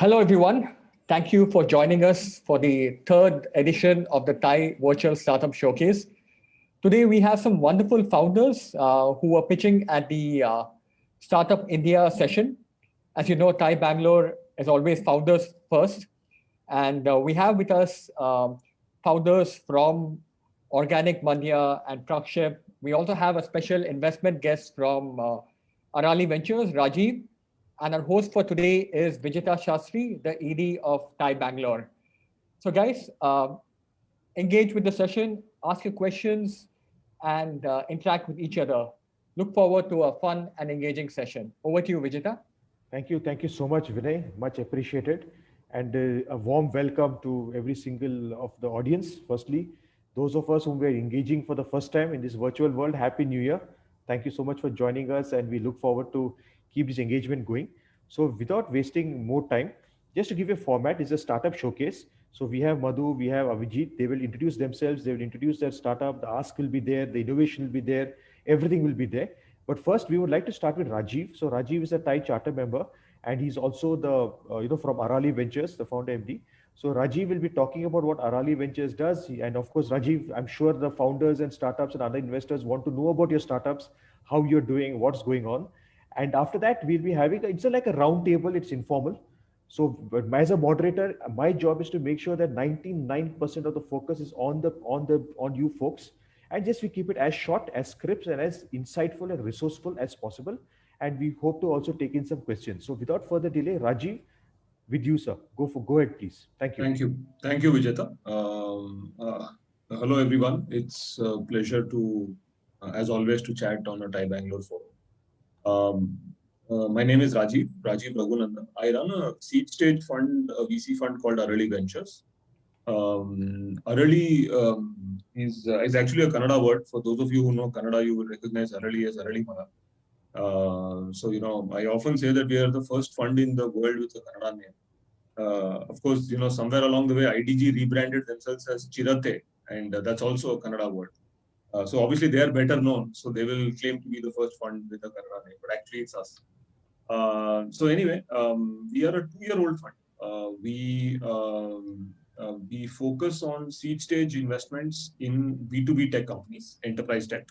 Hello, everyone. Thank you for joining us for the third edition of the Thai Virtual Startup Showcase. Today, we have some wonderful founders who are pitching at the Startup India session. As you know, Thai Bangalore is always founders first. And we have with us founders from Organic Manya and Truckship. We also have a special investment guest from Arali Ventures, Rajiv. And our host for today is Vijita Shastri, the ED of Thai Bangalore. So, guys, engage with the session, ask your questions, and interact with each other. Look forward to a fun and engaging session. Over to you, Vijita. Thank you. Thank you so much, Vinay. Much appreciated. And a warm welcome to every single of the audience. Firstly, those of us whom we are engaging for the first time in this virtual world, Happy New Year. Thank you so much for joining us, and we look forward to keep this engagement going. So without wasting more time, just to give you a format, is a startup showcase. So we have Madhu, we have Avijit. They will introduce themselves. They will introduce their startup. The ask will be there. The innovation will be there. Everything will be there. But first, we would like to start with Rajiv. So Rajiv is a Thai charter member, and he's also the from Arali Ventures, the founder MD. So Rajiv will be talking about what Arali Ventures does, and of course, Rajiv, I'm sure the founders and startups and other investors want to know about your startups, how you're doing, what's going on, and after that, we'll be having it's like a round table. It's informal. So, but as a moderator, my job is to make sure that 99% of the focus is on you folks, and just we keep it as short as scripts and as insightful and resourceful as possible. And we hope to also take in some questions. So, without further delay, Rajiv, with you, sir, go ahead, please. Thank you. Thank you, Vijeta. Hello, everyone. It's a pleasure to, as always, to chat on a Thai Bangalore forum. My name is Rajiv Raghunandan. I run a seed stage fund, a VC fund called Arali Ventures. Arali is actually a Kannada word. For those of you who know Kannada, you will recognize Arali as Arali Mala. So, I often say that we are the first fund in the world with a Kannada name. Of course, somewhere along the way, IDG rebranded themselves as Chirate, and that's also a Kannada word. So obviously they are better known, so they will claim to be the first fund with a Kannada name, but actually it's us. So anyway, we are a 2-year-old fund. We focus on seed stage investments in B2B tech companies, enterprise tech.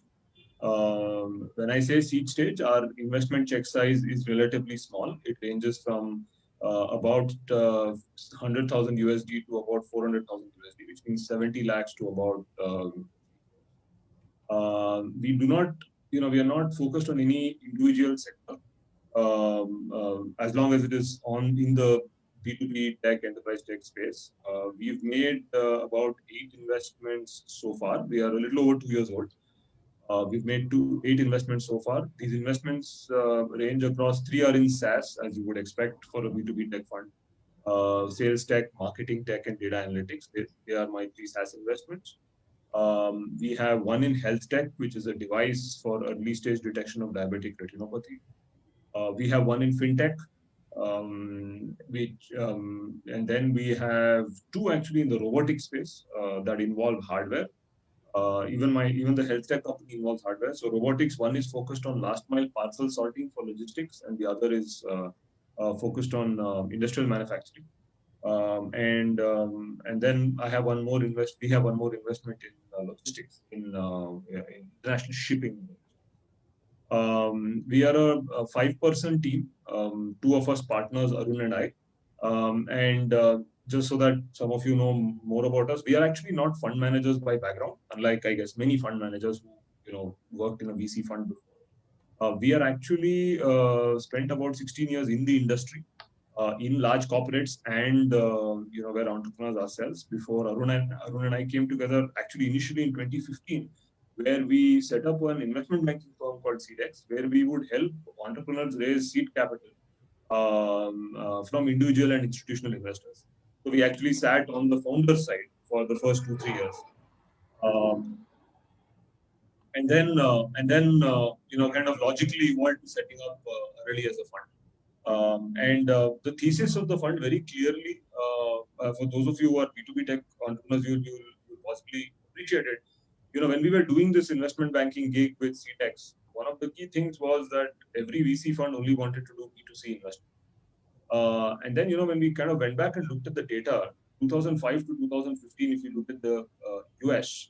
When I say seed stage, our investment check size is relatively small. It ranges from about 100,000 USD to about 400,000 USD, which means 70 lakhs to about we do not, we are not focused on any individual sector, as long as it is in the B2B tech, enterprise tech space. We've made about 8 investments so far. We are a little over 2 years old. We've made 8 investments so far. These investments range across 3 are in SaaS, as you would expect for a B2B tech fund. Sales tech, marketing tech, and data analytics. They are my 3 SaaS investments. We have one in health tech, which is a device for early stage detection of diabetic retinopathy. We have one in fintech, and then we have 2 actually in the robotic space that involve hardware. Even the health tech company involves hardware. So robotics, one is focused on last mile parcel sorting for logistics, and the other is focused on industrial manufacturing. And then I have one more we have one more investment in logistics, in international shipping. We are a 5-person team, 2 of us partners, Arun and I. Just so that some of you know more about us, we are actually not fund managers by background, unlike, I guess, many fund managers who worked in a VC fund before. We are actually spent about 16 years in the industry, in large corporates, and we're entrepreneurs ourselves. Before Arun and I came together, actually initially in 2015, where we set up an investment banking firm called Seedex, where we would help entrepreneurs raise seed capital from individual and institutional investors. So we actually sat on the founder side for the first 2-3 years. And then kind of logically evolved to setting up Arali as a fund. The thesis of the fund very clearly, for those of you who are B2B tech entrepreneurs, you will possibly appreciate it. When we were doing this investment banking gig with Seedex, one of the key things was that every VC fund only wanted to do B2C investment. And then, when we kind of went back and looked at the data, 2005 to 2015, if you look at the US,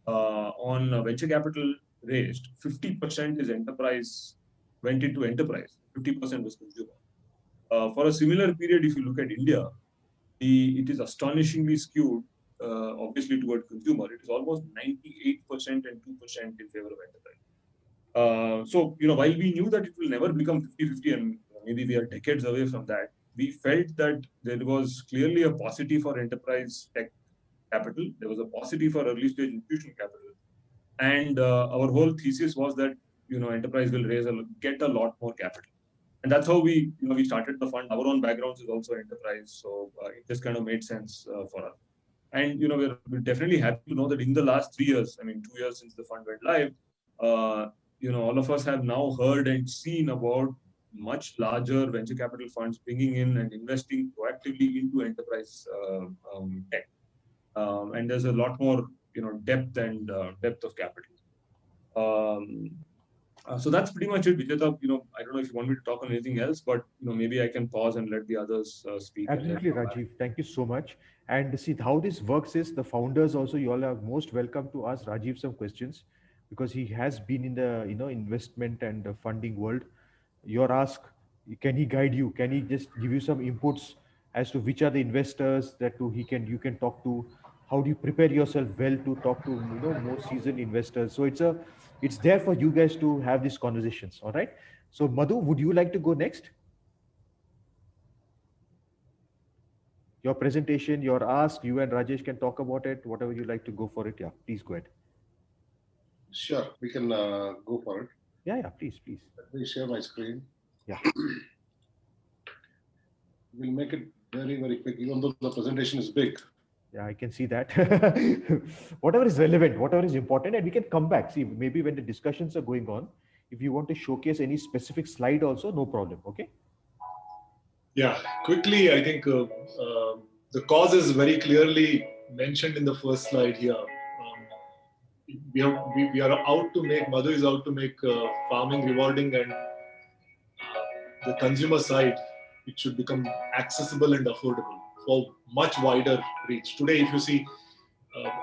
on venture capital raised, 50% is enterprise, went into enterprise, 50% was consumer. For a similar period, if you look at India, it is astonishingly skewed, obviously, toward consumer. It is almost 98% and 2% in favor of enterprise. So, while we knew that it will never become 50-50, and maybe we are decades away from that, we felt that there was clearly a paucity for enterprise tech capital. There was a paucity for early stage institutional capital. And our whole thesis was that, enterprise will get a lot more capital. And that's how we started the fund. Our own backgrounds is also enterprise. So it just kind of made sense for us. And, we're definitely happy to know that in the last 3 years, 2 years since the fund went live, all of us have now heard and seen about much larger venture capital funds bringing in and investing proactively into enterprise tech. And there's a lot more, depth of capital. So that's pretty much it, Vijeta. I don't know if you want me to talk on anything else, but maybe I can pause and let the others speak. Absolutely, Rajiv. Thank you so much. And see how this works is the founders also, you all are most welcome to ask Rajiv some questions because he has been in the investment and the funding world. Your ask, can he guide you? Can he just give you some inputs as to which are the investors that you can talk to? How do you prepare yourself well to talk to more seasoned investors? So it's there for you guys to have these conversations. All right. So Madhu, would you like to go next? Your presentation, your ask, you and Rajesh can talk about it, whatever you like to go for it. Yeah, please go ahead. Sure, we can go for it. Yeah, please. Let me share my screen. Yeah. We'll make it very, very quick, even though the presentation is big. Yeah, I can see that. Whatever is relevant, whatever is important, and we can come back. See, maybe when the discussions are going on, if you want to showcase any specific slide also, no problem. Okay. Yeah, quickly, I think the cause is very clearly mentioned in the first slide here. We are out to make, Madhu is out to make farming rewarding, and the consumer side, it should become accessible and affordable for much wider reach. Today, if you see,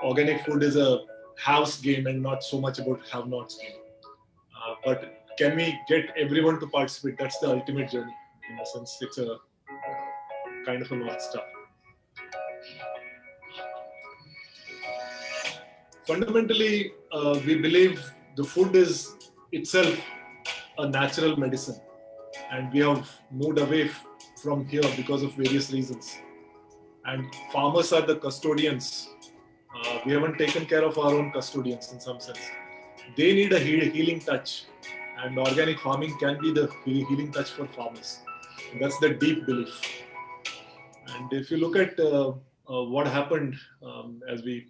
organic food is a haves game and not so much about have-nots game. But can we get everyone to participate? That's the ultimate journey. In a sense, it's a kind of a North Star. Fundamentally, we believe the food is itself a natural medicine, and we have moved away from here because of various reasons. And farmers are the custodians. We haven't taken care of our own custodians in some sense. They need a healing touch, and organic farming can be the healing touch for farmers. And that's the deep belief. And if you look at what happened as we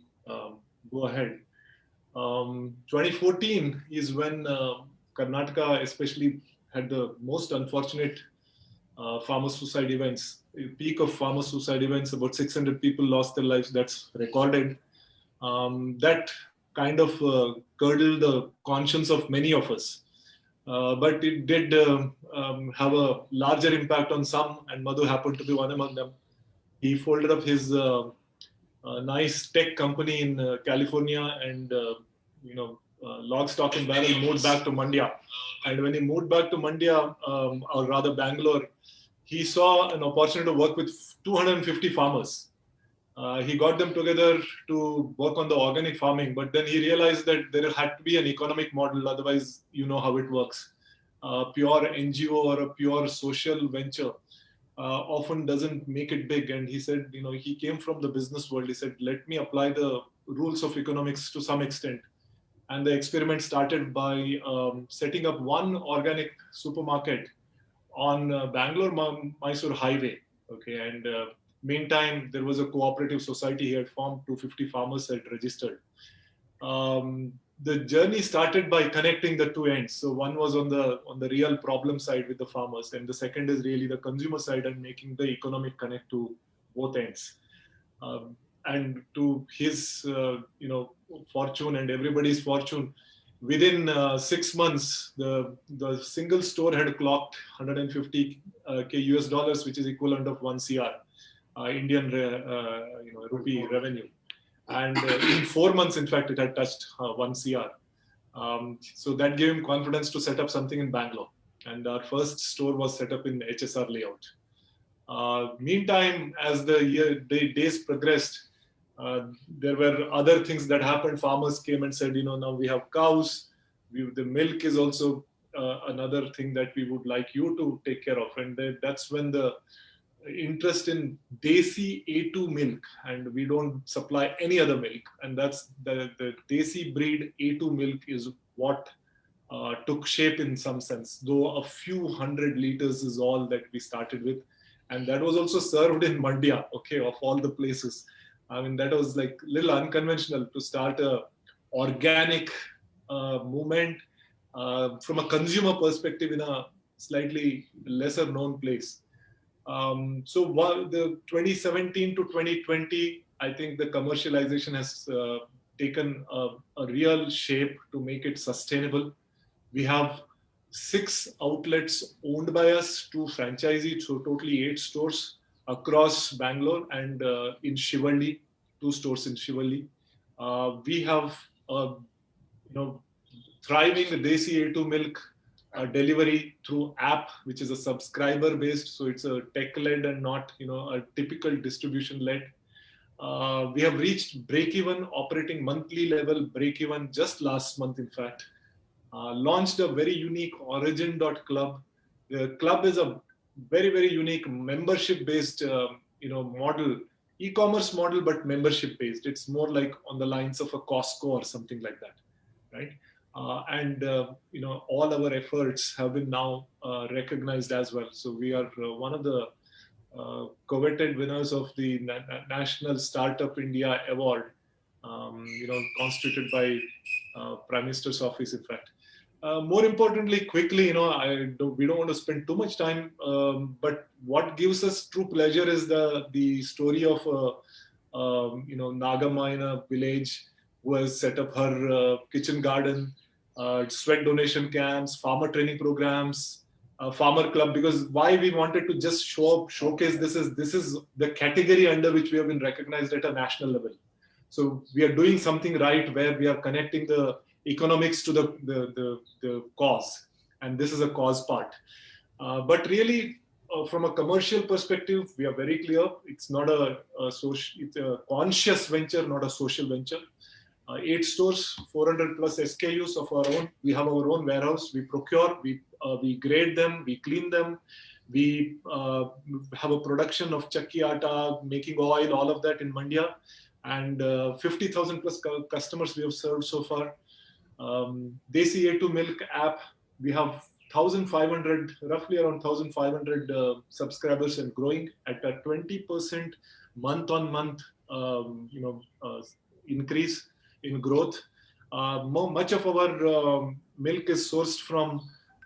go ahead, 2014 is when Karnataka especially had the most unfortunate farmer suicide events. Peak of farmer suicide events, about 600 people lost their lives. That's recorded. That kind of curdled the conscience of many of us. But it did have a larger impact on some, and Madhu happened to be one among them. He folded up his nice tech company in California and, lock, stock and barrel, moved back to Mandya. And when he moved back to Mandya, or rather Bangalore, he saw an opportunity to work with 250 farmers. He got them together to work on the organic farming, but then he realized that there had to be an economic model, otherwise you know how it works. Pure NGO or a pure social venture often doesn't make it big. And he said, he came from the business world. He said, let me apply the rules of economics to some extent. And the experiment started by setting up one organic supermarket on Bangalore-Mysore highway. Okay, and meantime, there was a cooperative society he had formed. 250 farmers had registered. The journey started by connecting the two ends. So one was on the real problem side with the farmers, and the second is really the consumer side and making the economic connect to both ends. And to his, fortune and everybody's fortune, within 6 months, the single store had clocked 150k US dollars, which is equivalent of 1 CR, Indian rupee revenue. And in 4 months, in fact, it had touched 1 CR. So that gave him confidence to set up something in Bangalore. And our first store was set up in HSR layout. Meantime, as the days progressed, there were other things that happened. Farmers came and said, now we have cows. The milk is also another thing that we would like you to take care of. And that's when the interest in Desi A2 milk, and we don't supply any other milk. And that's the Desi breed A2 milk is what took shape in some sense, though a few hundred liters is all that we started with. And that was also served in Mandya, of all the places. I mean, that was like a little unconventional to start a organic movement from a consumer perspective in a slightly lesser known place. So the 2017 to 2020, I think the commercialization has taken a real shape to make it sustainable. We have 6 outlets owned by us, 2 franchisees, so totally 8 stores across Bangalore and in Shivali, 2 stores in Shivali. We have thriving Desi A2 milk delivery through app, which is a subscriber based, so it's a tech led and not a typical distribution led. We have reached break even, operating monthly level break even just last month, in fact. Launched a very unique Origin.club. The club is a very, very unique membership based model, e-commerce model, but membership based. It's more like on the lines of a Costco or something like that, right? And all our efforts have been now recognized as well. So we are one of the coveted winners of the National Startup India Award, constituted by Prime Minister's office, in fact. More importantly, quickly, we don't want to spend too much time, but what gives us true pleasure is the story of Nagama in a village who has set up her kitchen garden, sweat donation camps, farmer training programs, farmer club. Because why we wanted to just showcase this is the category under which we have been recognized at a national level. So we are doing something right where we are connecting the economics to the cause, and this is a cause part. But really, from a commercial perspective, we are very clear. It's not it's a conscious venture, not a social venture. 8 stores, 400 plus SKUs of our own. We have our own warehouse. We procure, we grade them, we clean them. We have a production of chakki atta, making oil, all of that in Mandya. And 50,000 plus customers we have served so far. Desi A2 milk app, we have roughly around 1,500 subscribers and growing at a 20% month-on-month increase in growth. Much of our milk is sourced from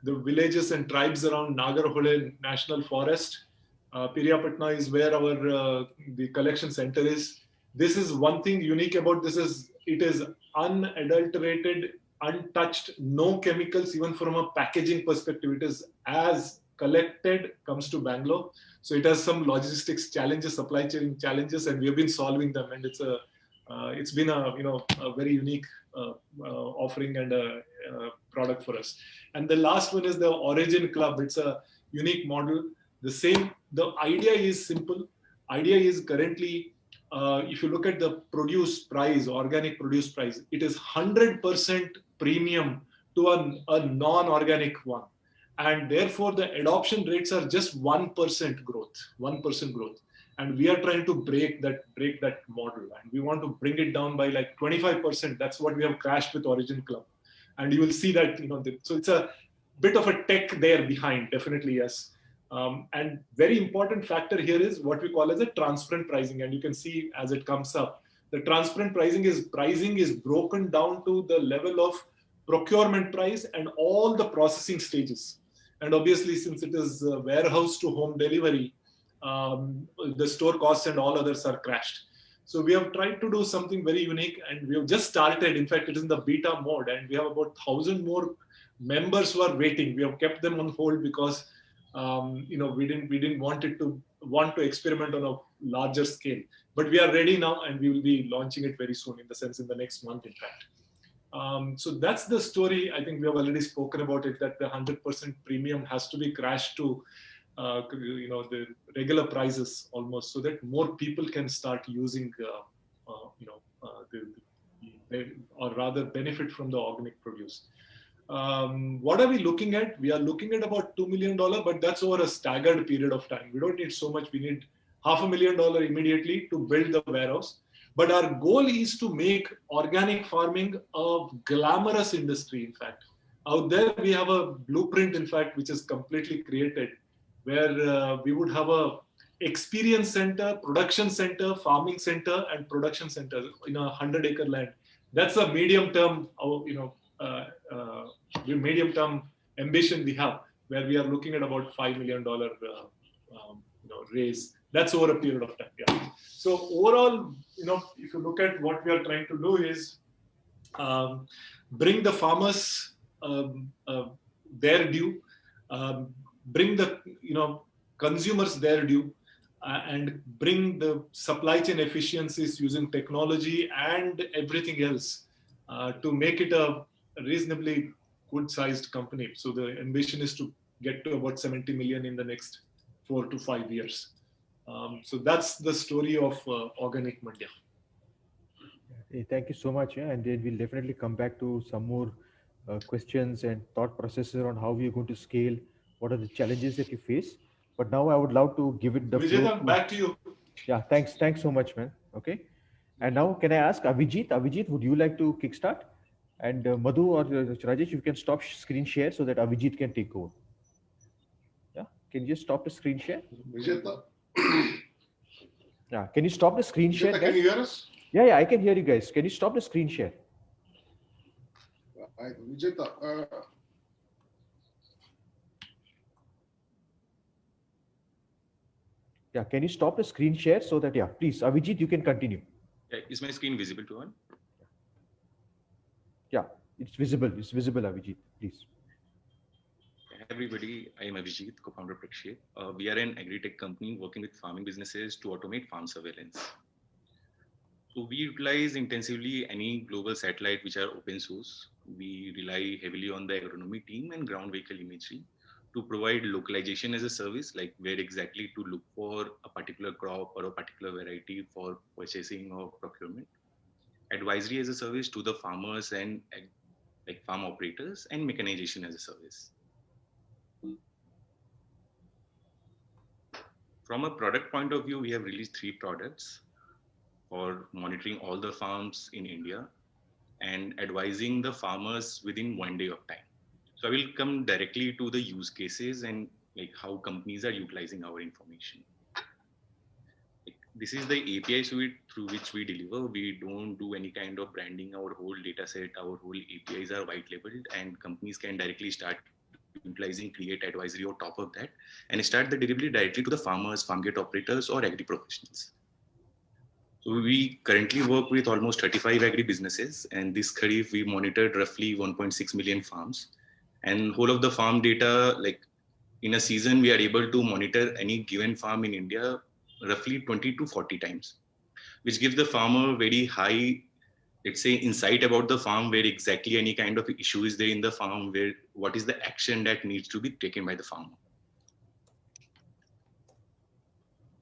the villages and tribes around Nagarhole National Forest. Piriyapatna is where our the collection center is. This is one thing unique about this is it is unadulterated, untouched, no chemicals, even from a packaging perspective. It is as collected, comes to Bangalore. So it has some logistics challenges, supply chain challenges, and we have been solving them. And it's been a very unique offering and a product for us. And the last one is the Origin Club. It's a unique model. The idea is simple. Idea is currently, if you look at the produce price, organic produce price, it is 100% premium to a non-organic one. And therefore, the adoption rates are just 1% growth. And we are trying to break that model. And we want to bring it down by like 25%. That's what we have crashed with Origin Club. And you will see that, so it's a bit of a tech there behind, definitely, yes. And very important factor here is what we call as a transparent pricing. And you can see as it comes up, the transparent pricing is broken down to the level of procurement price and all the processing stages. And obviously, since it is warehouse to home delivery, the store costs and all others are crashed. So we have tried to do something very unique, and we have just started. In fact, it is in the beta mode, and we have about 1,000 more members who are waiting. We have kept them on hold because we didn't want to experiment on a larger scale. But we are ready now, and we will be launching it very soon. In the next month, in fact. So that's the story. I think we have already spoken about it, that the 100% premium has to be crashed to the regular prices almost, so that more people can start using or rather benefit from the organic produce. What are we looking at? We are looking at about $2 million, but that's over a staggered period of time. We don't need so much. We need $500,000 immediately to build the warehouse. But our goal is to make organic farming a glamorous industry. In fact, out there we have a blueprint, in fact, which is completely created, where we would have a experience center, production center, farming center, and production center in a 100-acre land. That's a medium-term, medium-term ambition we have, where we are looking at about $5 million raise. That's over a period of time. Yeah. So overall, if you look at what we are trying to do is bring the farmers their due, bring the consumers their due, and bring the supply chain efficiencies using technology and everything else to make it a reasonably good-sized company. So the ambition is to get to about 70 million in the next 4 to 5 years. So that's the story of Organic Mandya. Thank you so much. And then we'll definitely come back to some more questions and thought processes on how we are going to scale, what are the challenges that you face. But now I would love to give it the floor. Back to you. Yeah, thanks so much, man. Okay. And now can I ask Avijit? Avijit, would you like to kickstart? And Madhu or Rajesh, you can stop screen share so that Avijit can take over. Yeah, can you just stop the screen share? Vijeta? Yeah, can you stop the screen share? Vijeta, can you hear us? Yeah, I can hear you guys. Can you stop the screen share? Vijeta, yeah, can you stop the screen share so that, yeah, please, Avijit, you can continue. Yeah, is my screen visible to all? Yeah, it's visible, Avijit, please. Hey everybody, I am Avijit, co-founder of Prakshape. We are an agri-tech company working with farming businesses to automate farm surveillance. So we utilize intensively any global satellite which are open source. We rely heavily on the agronomy team and ground vehicle imagery to provide localization as a service, like where exactly to look for a particular crop or a particular variety for purchasing or procurement. Advisory as a service to the farmers and like farm operators, and mechanization as a service. From a product point of view, we have released 3 products for monitoring all the farms in India and advising the farmers within 1 day of time. So I will come directly to the use cases and like how companies are utilizing our information. This is the API suite through which we deliver. We don't do any kind of branding. Our whole data set, our whole APIs are white labeled, and companies can directly start utilizing Create Advisory on top of that and start the delivery directly to the farmers, farm gate operators, or agri professionals. So we currently work with almost 35 agri businesses, and this Kharif we monitored roughly 1.6 million farms. And whole of the farm data, like in a season, we are able to monitor any given farm in India roughly 20 to 40 times, which gives the farmer very high, let's say, insight about the farm, where exactly any kind of issue is there in the farm, where what is the action that needs to be taken by the farmer.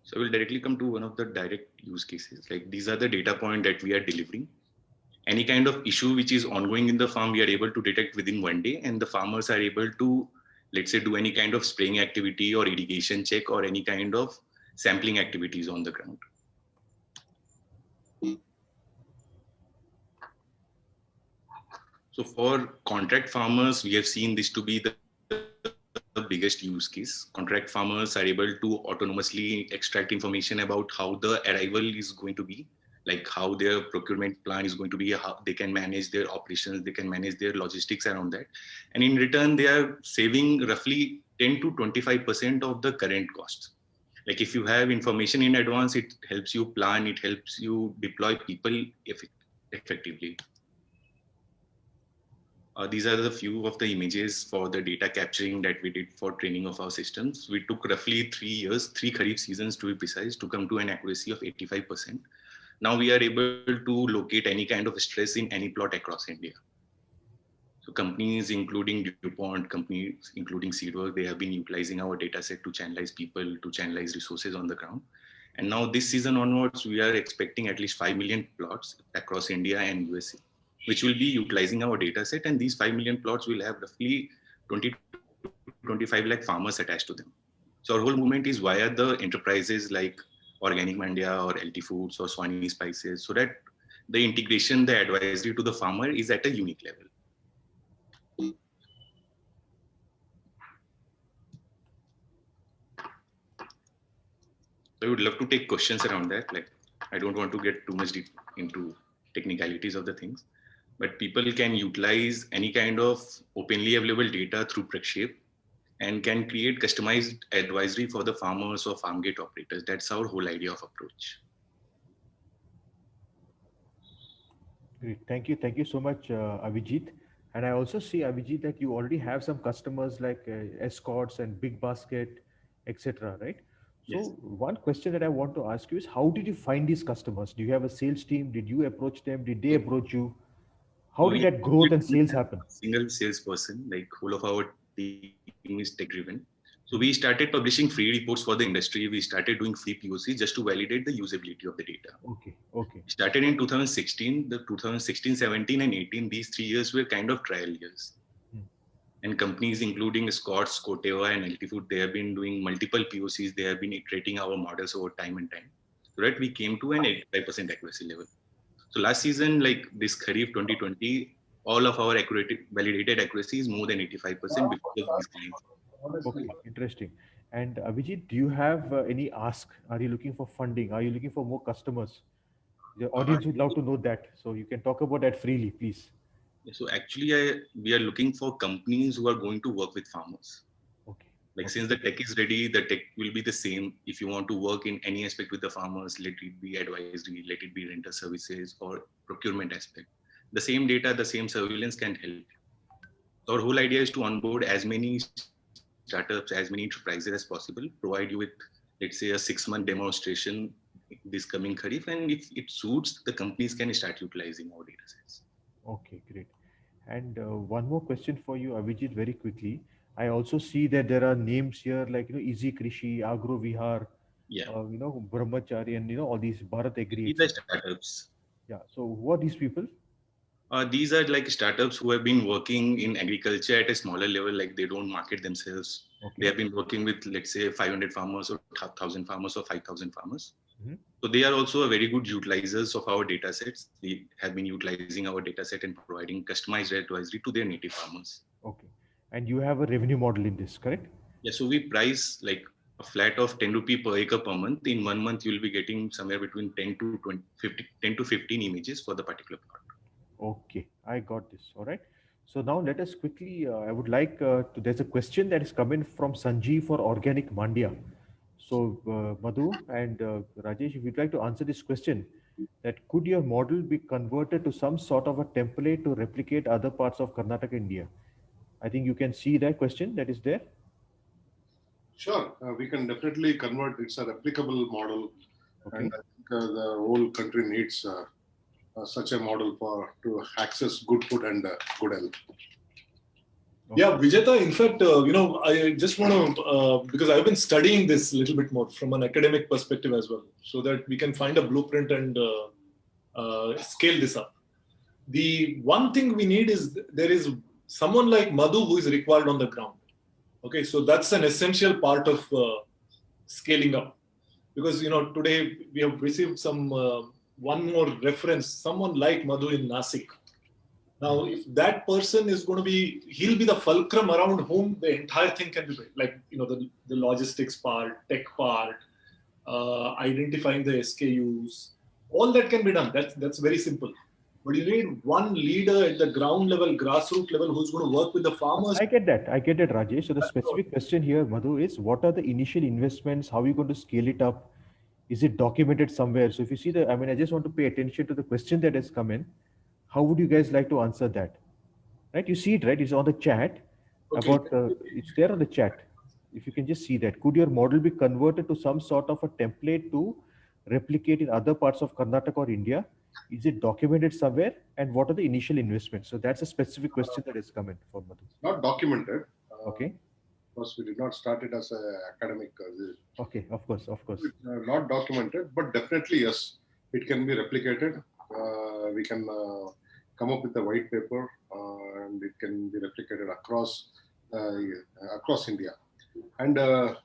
So we'll directly come to one of the direct use cases. Like these are the data points that we are delivering. Any kind of issue which is ongoing in the farm, we are able to detect within 1 day, and the farmers are able to, let's say, do any kind of spraying activity or irrigation check or any kind of sampling activities on the ground. So for contract farmers, we have seen this to be the biggest use case. Contract farmers are able to autonomously extract information about how the arrival is going to be, like how their procurement plan is going to be, how they can manage their operations, they can manage their logistics around that. And in return, they are saving roughly 10 to 25% of the current costs. Like if you have information in advance, it helps you plan, it helps you deploy people effectively. These are the few of the images for the data capturing that we did for training of our systems. We took roughly 3 years, 3 Kharif seasons to be precise, to come to an accuracy of 85%. Now we are able to locate any kind of stress in any plot across India. So companies including DuPont, companies including Seedwork, they have been utilizing our data set to channelize people, to channelize resources on the ground. And now this season onwards, we are expecting at least 5 million plots across India and USA, which will be utilizing our data set. And these 5 million plots will have roughly 20 to 25 lakh farmers attached to them. So our whole movement is via the enterprises like Organic Mandia or LT Foods or Swani Spices, so that the integration, the advisory to the farmer is at a unique level. I would love to take questions around that. Like, I don't want to get too much deep into technicalities of the things, but people can utilize any kind of openly available data through Prakshape and can create customized advisory for the farmers or farm gate operators. That's our whole idea of approach. Great. Thank you. Thank you so much, Avijit. And I also see, Avijit, that you already have some customers like Escorts and Big Basket, etc. Right? So Yes. one question that I want to ask you is, how did you find these customers? Do you have a sales team? Did you approach them? Did they approach you? How did that growth and sales happen? Single salesperson, like whole of our team is tech driven. So we started publishing free reports for the industry. We started doing free POC just to validate the usability of the data. Okay. Okay. Started in 2016, the 2016, 17 and 18, these 3 years were kind of trial years. And companies including Scotts, Corteva and LT Food, they have been doing multiple POCs. They have been iterating our models over time and time. So that we came to an 85% accuracy level. So last season, like this Kharif 2020, all of our validated accuracy is more than 85% because of these claims. Okay, interesting. And Abhijit, do you have any ask? Are you looking for funding? Are you looking for more customers? The audience would love to know that. So you can talk about that freely, please. So actually, we are looking for companies who are going to work with farmers. Okay. Like Okay. since the tech is ready, the tech will be the same. If you want to work in any aspect with the farmers, let it be advisory, let it be renter services or procurement aspect. The same data, the same surveillance can help. Our whole idea is to onboard as many startups, as many enterprises as possible, provide you with, let's say, a 6-month demonstration this coming Kharif. And if it suits, the companies can start utilizing our data sets. Okay, great. And one more question for you, Abhijit, very quickly. I also see that there are names here like, Easy Krishi, Agro Vihar, Yeah. Brahmachari, and, all these Bharat Agri. These are startups. Yeah. So who are these people? These are like startups who have been working in agriculture at a smaller level, like they don't market themselves. Okay. They have been working with, let's say, 500 farmers or 1,000 farmers or 5,000 farmers. Mm-hmm. So they are also a very good utilizers of our data sets. They have been utilizing our data set and providing customized advisory to their native farmers. Okay. And you have a revenue model in this, correct? Yeah, so we price like a flat of 10 rupee per acre per month. In 1 month, you'll be getting somewhere between 10 to 15 images for the particular plot. Okay, I got this. All right. So now let us quickly, I would like there's a question that is coming from Sanjeev for Organic Mandia. So Madhu and Rajesh, if you'd like to answer this question, that could your model be converted to some sort of a template to replicate other parts of Karnataka, India? I think you can see that question that is there. Sure, we can definitely convert. It's a replicable model, Okay. and I think the whole country needs such a model to access good food and good health. Yeah, Vijeta, in fact, I just want to, because I've been studying this a little bit more from an academic perspective as well, so that we can find a blueprint and scale this up. The one thing we need is there is someone like Madhu who is required on the ground. Okay, so that's an essential part of scaling up. Because, today we have received some, one more reference, someone like Madhu in Nasik. Now, if that person is going to be, he'll be the fulcrum around whom the entire thing can be built. Like, the logistics part, tech part, identifying the SKUs, all that can be done. That's very simple. but you need one leader at the ground level, grassroots level, who's going to work with the farmers. I get that, Rajesh. So the specific question here, Madhu, is what are the initial investments? How are you going to scale it up? Is it documented somewhere? So if you see I just want to pay attention to the question that has come in. How would you guys like to answer that? Right, you see it, right? It's on the chat. Okay. It's there on the chat. If you can just see that, could your model be converted to some sort of a template to replicate in other parts of Karnataka or India? Is it documented somewhere? And what are the initial investments? So that's a specific question that has come in for Madhu. Not documented. Okay. Because we did not start it as an academic. Okay, of course. Not documented, but definitely yes, it can be replicated. We can come up with a white paper, and it can be replicated across India. And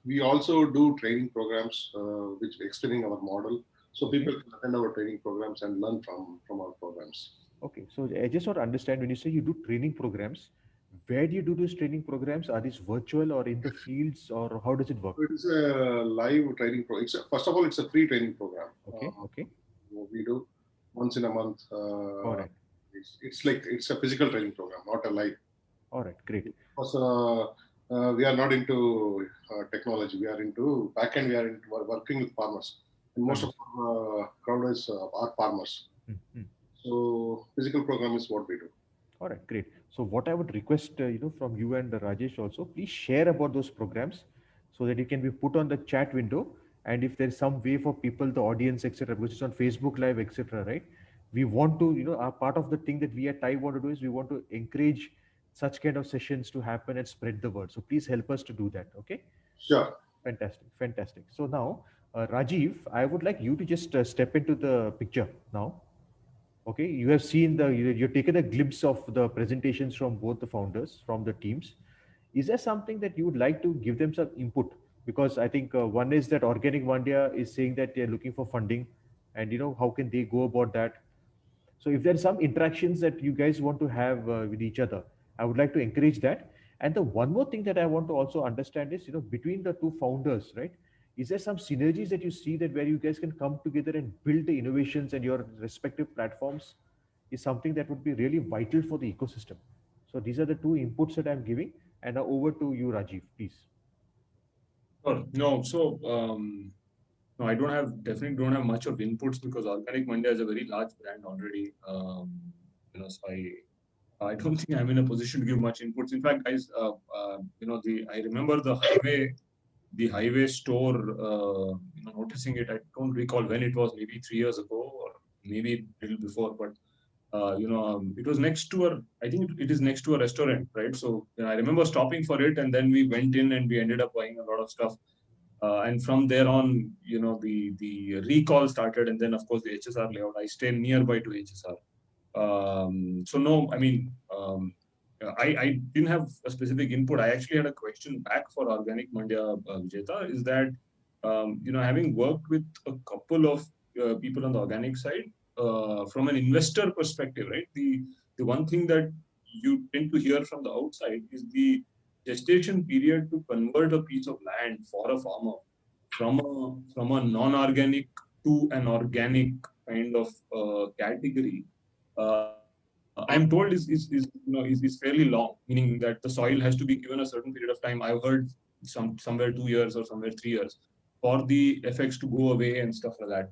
we also do training programs, which explaining our model, so people can attend our training programs and learn from our programs. Okay, so I just want to understand, when you say you do training programs, where do you do these training programs? Are these virtual or in the fields, or how does it work? It is a live training program. First of all, it's a free training program. Okay. We do once in a month. All right. It's a physical training program, not a live. All right, great. Because we are not into technology. We are into backend. We're working with farmers. And most of our crowd are farmers. Mm-hmm. So physical program is what we do. All right, great. So what I would request, from you and Rajesh also, please share about those programs so that it can be put on the chat window. And if there's some way for people, the audience, etc., which is on Facebook Live, etc., right? We want to, our part of the thing that we at TiE want to do is we want to encourage such kind of sessions to happen and spread the word. So please help us to do that. Okay. Sure. Fantastic. So now, Rajiv, I would like you to just step into the picture now. Okay, you have seen you've taken a glimpse of the presentations from both the founders, from the teams. Is there something that you would like to give them some input? Because I think one is that Organic Mandya is saying that they're looking for funding, and how can they go about that? So if there's some interactions that you guys want to have with each other, I would like to encourage that. And the one more thing that I want to also understand is, between the two founders, right? Is there some synergies that you see that where you guys can come together and build the innovations and your respective platforms is something that would be really vital for the ecosystem? So these are the two inputs that I'm giving. And now over to you, Rajiv, please. No, so no, I definitely don't have much of inputs because Organic Mandya is a very large brand already. So I don't think I'm in a position to give much inputs. In fact, guys, I remember the highway store, noticing it. I don't recall when it was, maybe 3 years ago or maybe a little before, but it was next to I think it is next to a restaurant, right? So I remember stopping for it, and then we went in and we ended up buying a lot of stuff. And from there on, the recall started, and then of course the HSR layout. I stay nearby to HSR. So no, I mean, I didn't have a specific input. I actually had a question back for Organic Mandya, Vijeta, is that, having worked with a couple of people on the organic side, from an investor perspective, right? The one thing that you tend to hear from the outside is the gestation period to convert a piece of land for a farmer from a non-organic to an organic kind of category. I'm told is fairly long, meaning that the soil has to be given a certain period of time. I've heard somewhere 2 years or somewhere 3 years for the effects to go away and stuff like that.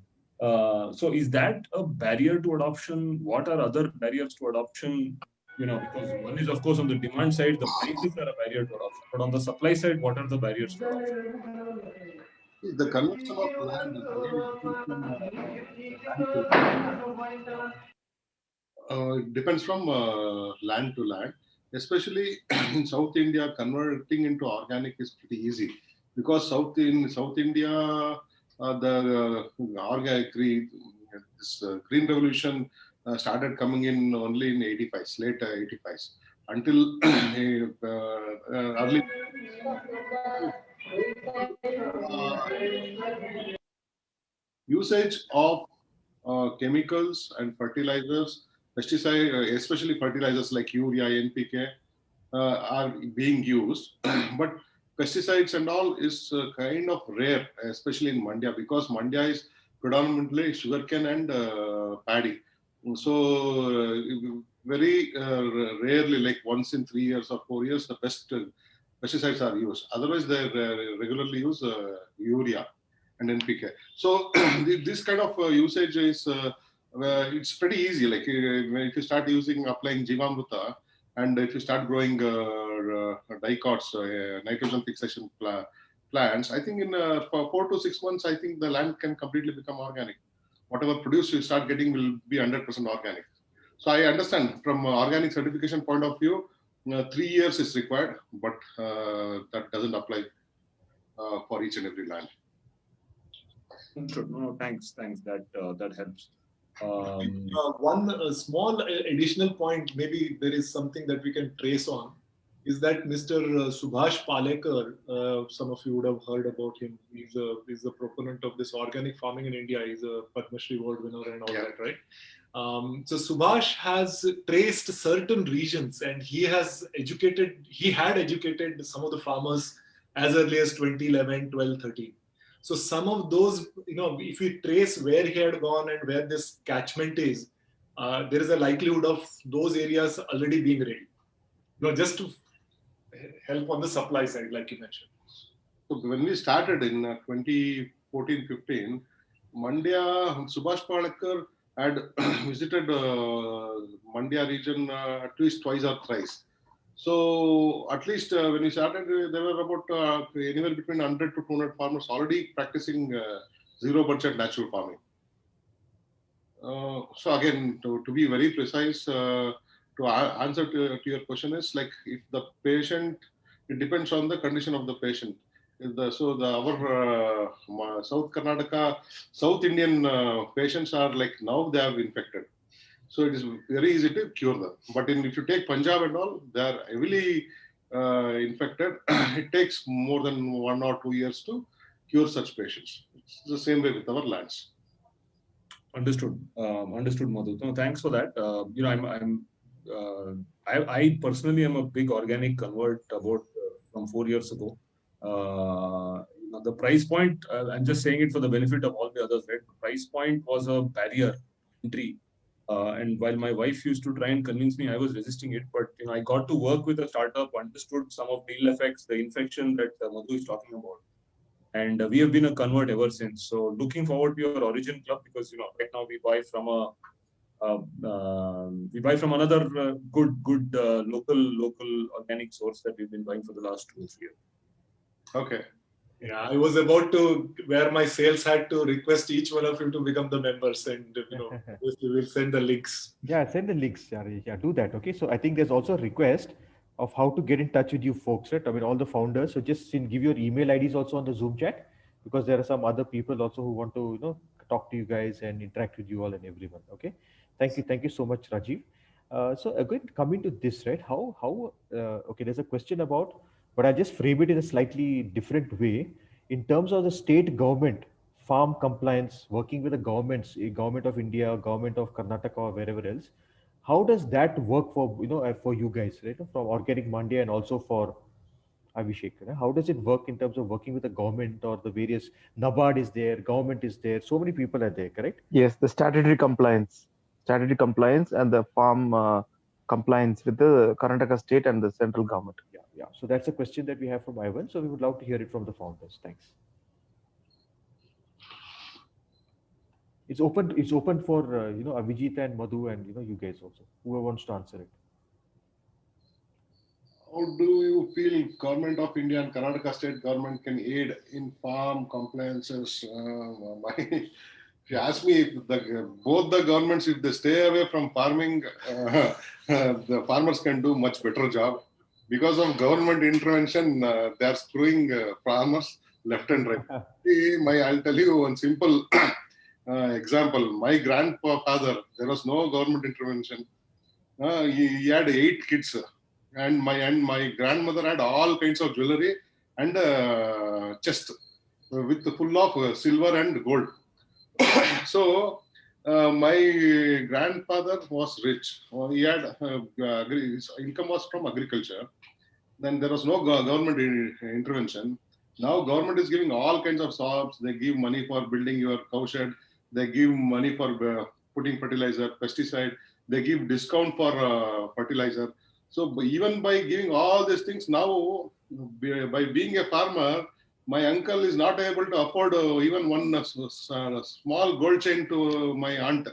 So is that a barrier to adoption? What are other barriers to adoption? Because one is, of course, on the demand side, the prices are a barrier to adoption. But on the supply side, what are the barriers to adoption? The conversion of land depends from land to land. Especially in South India, converting into organic is pretty easy because South India, the organic green revolution started coming in only in 85s, late 85s, until early. Usage of chemicals and fertilizers, pesticide, especially fertilizers like urea, NPK, are being used, but pesticides and all is kind of rare, especially in Mandya, because Mandya is predominantly sugarcane and paddy. So very rarely, like once in 3 years or 4 years, the best pesticides are used. Otherwise, they regularly use urea and NPK. So this kind of usage is it's pretty easy. Like if you start applying Jivamruta, and if you start growing dicots, nitrogen fixation plants, I think in for 4 to 6 months, I think the land can completely become organic. Whatever produce you start getting will be 100% organic. So I understand from organic certification point of view, 3 years is required, but that doesn't apply for each and every land. Sure. No, thanks. That helps. One small additional point, maybe there is something that we can trace on, is that Mr. Subhash Palekar, some of you would have heard about him. He's a proponent of this organic farming in India. He's a Padma Shri Award winner and all that, right? So Subhash has traced certain regions, and he had educated some of the farmers as early as 2011, 12, 13. So some of those, if we trace where he had gone and where this catchment is, there is a likelihood of those areas already being ready. Just to help on the supply side, like you mentioned. So when we started in 2014-15, Mandya, Subhash Palekar had visited Mandya region at least twice or thrice. So at least when we started, there were about anywhere between 100 to 200 farmers already practicing zero budget natural farming. So again, to be very precise, to answer to your question is like if the patient, it depends on the condition of the patient. Our South Karnataka, South Indian patients are like now they are infected. So it is very easy to cure them. But if you take Punjab and all, they are heavily infected. It takes more than 1 or 2 years to cure such patients. It's the same way with our lands. Understood, Madhu. No, thanks for that. I personally am a big organic convert about from 4 years ago. The price point, I'm just saying it for the benefit of all the others, right? The price point was a barrier entry. And while my wife used to try and convince me, I was resisting it. But I got to work with a startup, understood some of the ill effects, the infection that Madhu is talking about. And we have been a convert ever since. So looking forward to your Origin Club, because right now we buy from another good local organic source that we've been buying for the last 2 or 3 years. Okay. Yeah, I was about to wear my sales hat to request each one of you to become the members, and we will send the links. Yeah, send the links. Yeah, do that. Okay. So I think there's also a request of how to get in touch with you folks, right? I mean, all the founders. So just give your email IDs also on the Zoom chat, because there are some other people also who want to, talk to you guys and interact with you all and everyone. Okay. Thank you so much, Rajiv. So again, coming to this, right? Okay, there's a question about, but I just frame it in a slightly different way in terms of the state government, farm compliance, working with the governments, government of India, government of Karnataka or wherever else. How does that work for, for you guys, right? From Organic Mandya and also for Abhishek, how does it work in terms of working with the government or the various NABARD is there, government is there, so many people are there, correct? Yes, the statutory compliance and the farm compliance with the Karnataka state and the central government. Yeah. So that's a question that we have from Ivan. So we would love to hear it from the founders. Thanks. It's open for Abhijit and Madhu and you guys also, whoever wants to answer it. How do you feel government of India and Karnataka state government can aid in farm compliances? If you ask me, if both the governments, if they stay away from farming, the farmers can do much better job. Because of government intervention, they are screwing farmers left and right. I'll tell you one simple example. My grandfather, there was no government intervention. He had 8 kids. And my grandmother had all kinds of jewelry and chest with full of silver and gold. So my grandfather was rich. He had his income was from agriculture. Then there was no government intervention. Now government is giving all kinds of jobs. They give money for building your cow shed. They give money for putting fertilizer, pesticide. They give discount for fertilizer. So even by giving all these things now, by being a farmer, my uncle is not able to afford even one small gold chain to my aunt.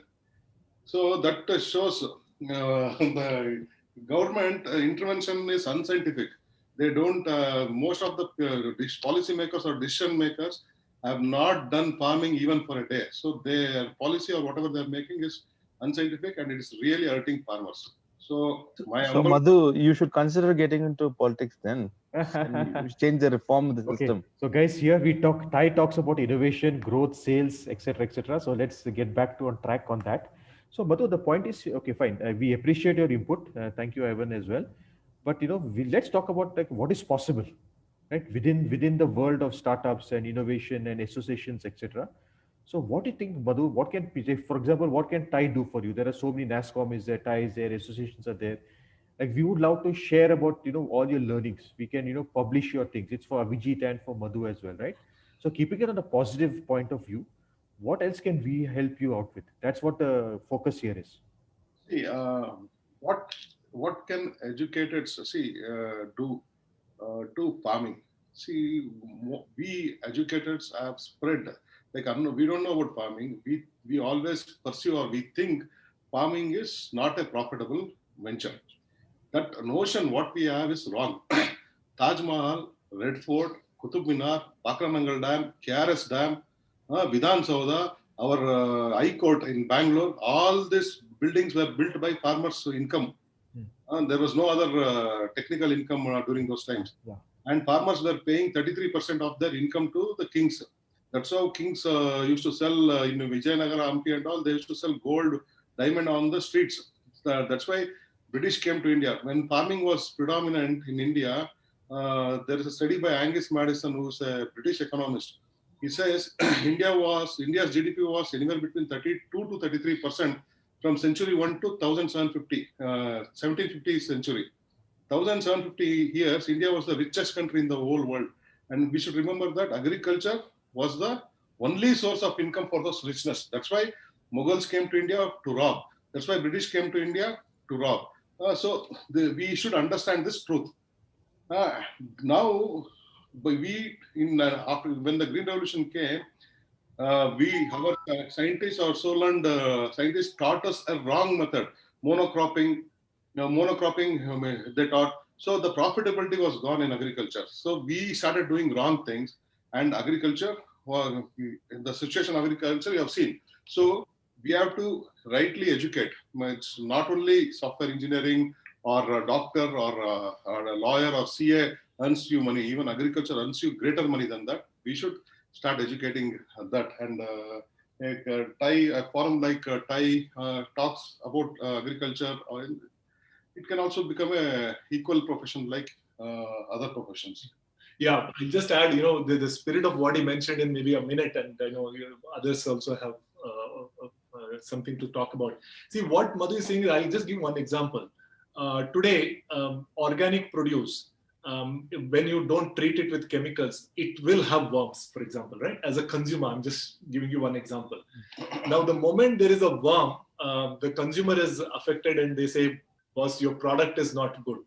So that shows the government intervention is unscientific. They don't, most of the policy makers or decision makers have not done farming even for a day. So their policy or whatever they're making is unscientific and it is really hurting farmers. So my So uncle, Madhu, you should consider getting into politics then. And you change the reform of the Okay, system. so guys, here we talk. Ty talks about innovation, growth, sales, etc., etc. So let's get back to on track on that. So Madhu, the point is, okay, fine. We appreciate your input. Thank you, Ivan, as well. But let's talk about like what is possible, right? Within the world of startups and innovation and associations, etc. So what do you think, Madhu? What can, for example, what can Ty do for you? There are so many NASCOM is there, Ty is there, associations are there. Like we would love to share about all your learnings. We can publish your things. It's for Avijit and for Madhu as well, right? So keeping it on a positive point of view, what else can we help you out with? That's what the focus here is. see, what can educators do to farming? See, we educators have spread. Like we don't know about farming. We always pursue or we think farming is not a profitable venture. That notion what we have is wrong. Taj Mahal, Red Fort, Qutub Minar, Pakranangal Dam, KRS Dam, Vidhan Sauda, our High Court in Bangalore, all these buildings were built by farmers' income. There was no other technical income during those times. Yeah. And farmers were paying 33% of their income to the kings. That's how kings used to sell in Vijayanagara, Hampi and all, they used to sell gold, diamond on the streets. That's why British came to India. When farming was predominant in India, there is a study by Angus Madison, who's a British economist. He says India's GDP was anywhere between 32 to 33% from century 1 to 1750, 1750 century. 1750 years, India was the richest country in the whole world. And we should remember that agriculture was the only source of income for those richness. That's why Mughals came to India to rob. That's why British came to India to rob. We should understand this truth. Now, after when the Green Revolution came, our scientists or so learned scientists taught us a wrong method, monocropping. They taught. So the profitability was gone in agriculture. So we started doing wrong things, and agriculture, the situation of agriculture, you have seen. So we have to rightly educate. It's not only software engineering or a doctor or a lawyer or CA earns you money. Even agriculture earns you greater money than that. We should start educating that. And a forum like Thai talks about agriculture. It can also become a equal profession like other professions. Yeah, I'll just add, the spirit of what he mentioned in maybe a minute, and I know others also have something to talk about. See, what Madhu is saying is, I'll just give one example. Today, organic produce, when you don't treat it with chemicals, it will have worms, for example, right? As a consumer, I'm just giving you one example. Now, the moment there is a worm, the consumer is affected and they say, boss, your product is not good.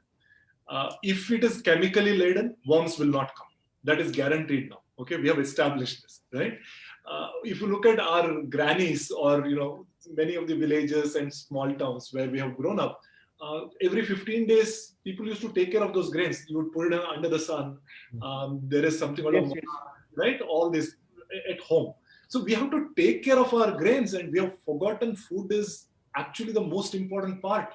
If it is chemically laden, worms will not come. That is guaranteed now. Okay, we have established this, right? If you look at our grannies or many of the villages and small towns where we have grown up, every 15 days people used to take care of those grains. You would put it under the sun. There is something called right? All this at home. So we have to take care of our grains, and we have forgotten food is actually the most important part.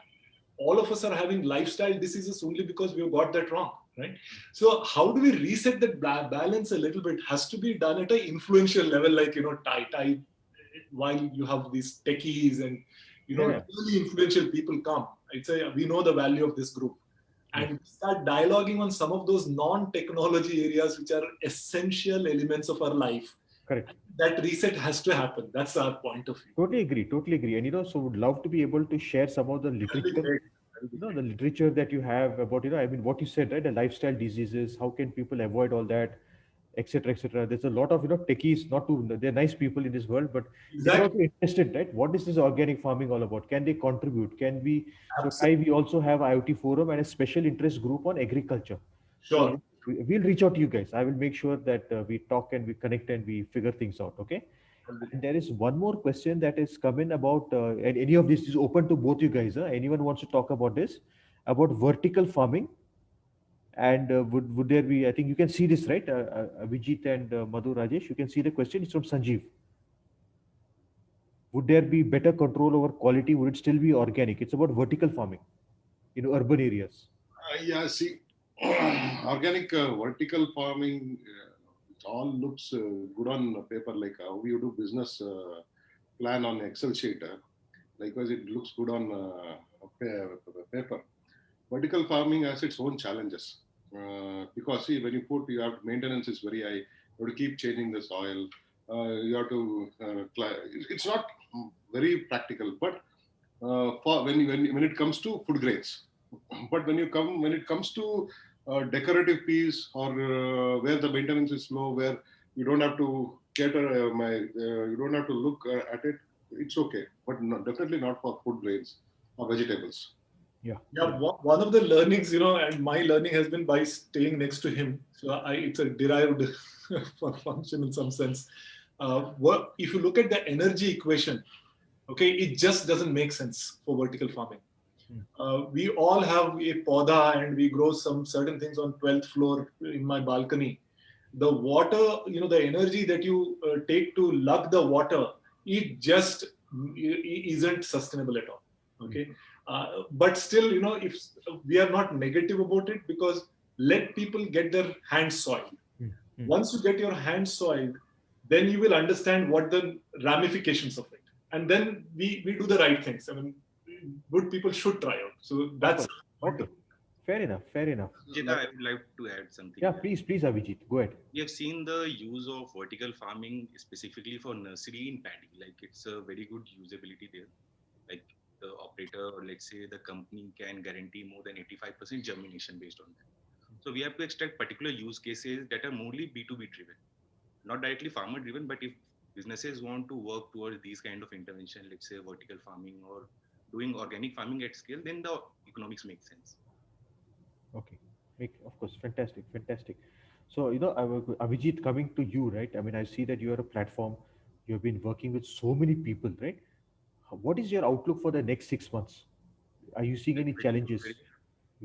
All of us are having lifestyle diseases only because we have got that wrong, right? So how do we reset that balance a little bit? Has to be done at an influential level, like, Thai, while you have these techies and, really influential people come. I'd say we know the value of this group. And start dialoguing on some of those non-technology areas which are essential elements of our life. Correct. That reset has to happen. That's our point of view. Totally agree. And so would love to be able to share some of the literature, the literature that you have about, what you said, right? The lifestyle diseases, how can people avoid all that? etc., etc. There's a lot of techies, not to they're nice people in this world, but they're Exactly. also interested, right? What is this organic farming all about? Can they contribute? Can we? So Absolutely. we also have IoT forum and a special interest group on agriculture. Sure. So we'll reach out to you guys. I will make sure that we talk and we connect and we figure things out. Okay. And there is one more question that is coming about, and any of this is open to both you guys. Anyone wants to talk about this, about vertical farming? And would there be? I think you can see this, right? Vijit and Madhu Rajesh, you can see the question. It's from Sanjeev. Would there be better control over quality? Would it still be organic? It's about vertical farming in urban areas. Yeah, see, organic vertical farming, it all looks good on paper, like how you do business plan on Excel sheet. Likewise, it looks good on paper. Vertical farming has its own challenges because see, when you have maintenance is very high. You have to keep changing the soil. You have to. It's not very practical, but for when it comes to food grains, but when it comes to decorative piece or where the maintenance is low, where you don't have to cater you don't have to look at it, it's okay, but definitely not for food grains or vegetables. Yeah. One of the learnings, and my learning has been by staying next to him. So it's a derived function in some sense. If you look at the energy equation, okay, it just doesn't make sense for vertical farming. We all have a poda and we grow some certain things on 12th floor in my balcony. The water, the energy that you take to lug the water, it just isn't sustainable at all. Okay. But still, if we are not negative about it, because let people get their hands soiled. Once you get your hands soiled, then you will understand what the ramifications of it. And then we do the right things. I mean, good people should try out. So that's okay. Fair enough. Jita, I would like to add something. Yeah, please, Abhijit, go ahead. We have seen the use of vertical farming specifically for nursery in paddy. Like it's a very good usability there. Like the operator or let's say the company can guarantee more than 85% germination based on that. So we have to extract particular use cases that are mostly B2B driven, not directly farmer driven, but if businesses want to work towards these kind of intervention, let's say vertical farming or doing organic farming at scale, then the economics make sense. Okay, of course, fantastic. So, Abhijit, coming to you, right? I mean, I see that you are a platform. You have been working with so many people, right? What is your outlook for the next 6 months? Are you seeing any challenges?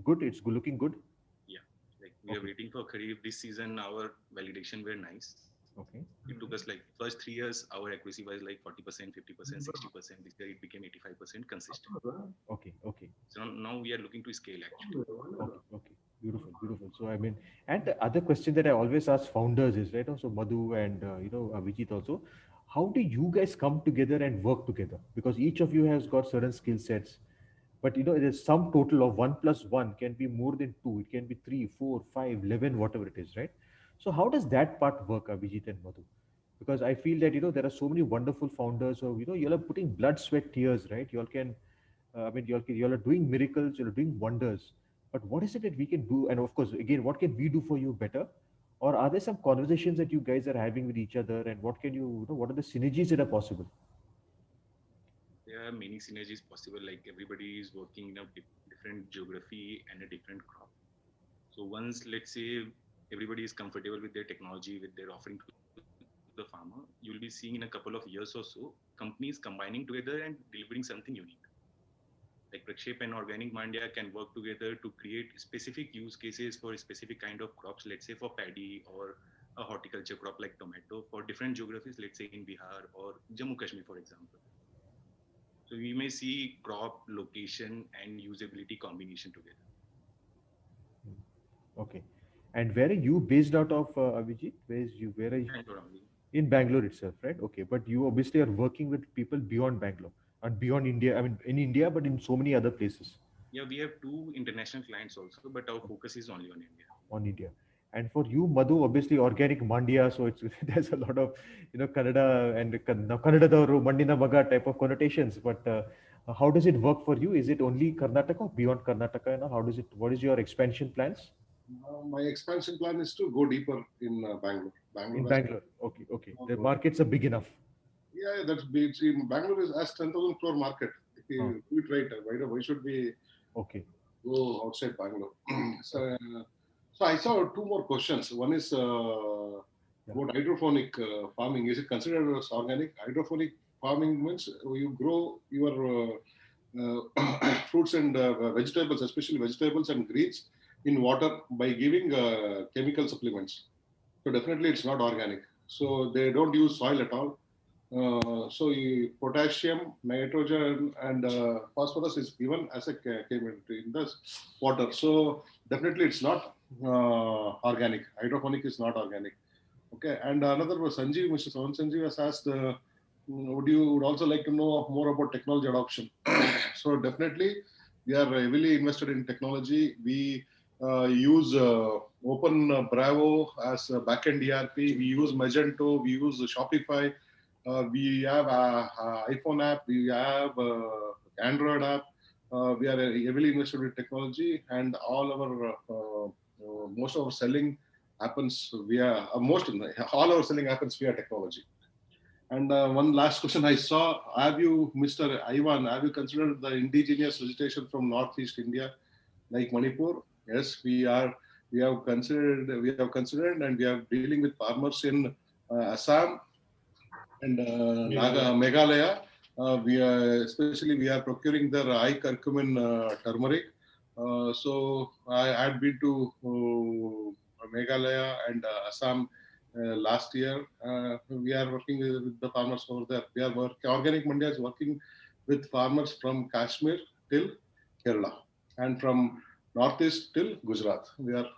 Good, it's looking good. Yeah, like we are waiting for Kharif. This season, our validation were nice. Okay. It took us like first 3 years, our accuracy was like 40%, 50%, 60%. This year it became 85% consistent. Okay. So now we are looking to scale actually. Okay. Beautiful. So I mean, and the other question that I always ask founders is, right? Also Madhu and Vijit also, how do you guys come together and work together? Because each of you has got certain skill sets, but there's some total of 1 + 1 can be more than 2. It can be 3, 4, 5, 11, whatever it is, right? So how does that part work, Abhijit and Madhu? Because I feel that there are so many wonderful founders. So you all are putting blood, sweat, tears, right? You all can, you all are doing miracles. You are doing wonders. But what is it that we can do? And of course, again, what can we do for you better? Or are there some conversations that you guys are having with each other? And what can what are the synergies that are possible? There are many synergies possible. Like everybody is working in a different geography and a different crop. So once, let's say, everybody is comfortable with their technology, with their offering to the farmer, you will be seeing in a couple of years or so, companies combining together and delivering something unique. Like Prakshep and Organic Mandya can work together to create specific use cases for a specific kind of crops, let's say for paddy or a horticulture crop like tomato for different geographies, let's say in Bihar or Jammu Kashmir, for example. So we may see crop, location and usability combination together. Okay. And where are you based out of, Abhijit? Where are you? Bangalore. In Bangalore itself, right? Okay. But you obviously are working with people beyond Bangalore and beyond India. I mean, in India, but in so many other places. Yeah, we have 2 international clients also, but our focus is only on India. On India. And for you, Madhu, obviously Organic Mandya, so there's a lot of Kannada and Kannadadaru, Mandina Maga type of connotations. But how does it work for you? Is it only Karnataka, beyond Karnataka? What is your expansion plans? My expansion plan is to go deeper in Bangalore. In Bangalore. Okay, okay. The markets are big enough. Yeah, that's big. See, Bangalore is as 10,000 crore market. If you do it right, why should we Okay. go outside Bangalore? So I saw two more questions. One is about hydroponic farming. Is it considered as organic? Hydroponic farming means you grow your fruits and vegetables, especially vegetables and greens, in water by giving chemical supplements. So definitely it's not organic. So they don't use soil at all. Potassium, nitrogen, and phosphorus is given as a chemical in the water. So definitely it's not organic. Hydroponic is not organic. Okay. And another was Sanjeev, Mr. Sawan Sanjeev has asked, would also like to know more about technology adoption? So definitely we are heavily invested in technology. We use Open Bravo as a backend ERP. We use Magento. We use Shopify. We have iPhone app. We have Android app. We are heavily invested in technology, and all our most of our selling happens via all our selling happens via technology. And one last question I saw: have you, Mr. Ivan, have you considered the indigenous vegetation from Northeast India, like Manipur? Yes, we are. We have considered, and we are dealing with farmers in Assam and Meghalaya. We are procuring their high curcumin turmeric. So I had been to Meghalaya and Assam last year. We are working with the farmers over there. Organic Mandia is working with farmers from Kashmir till Kerala and from Northeast till Gujarat. We are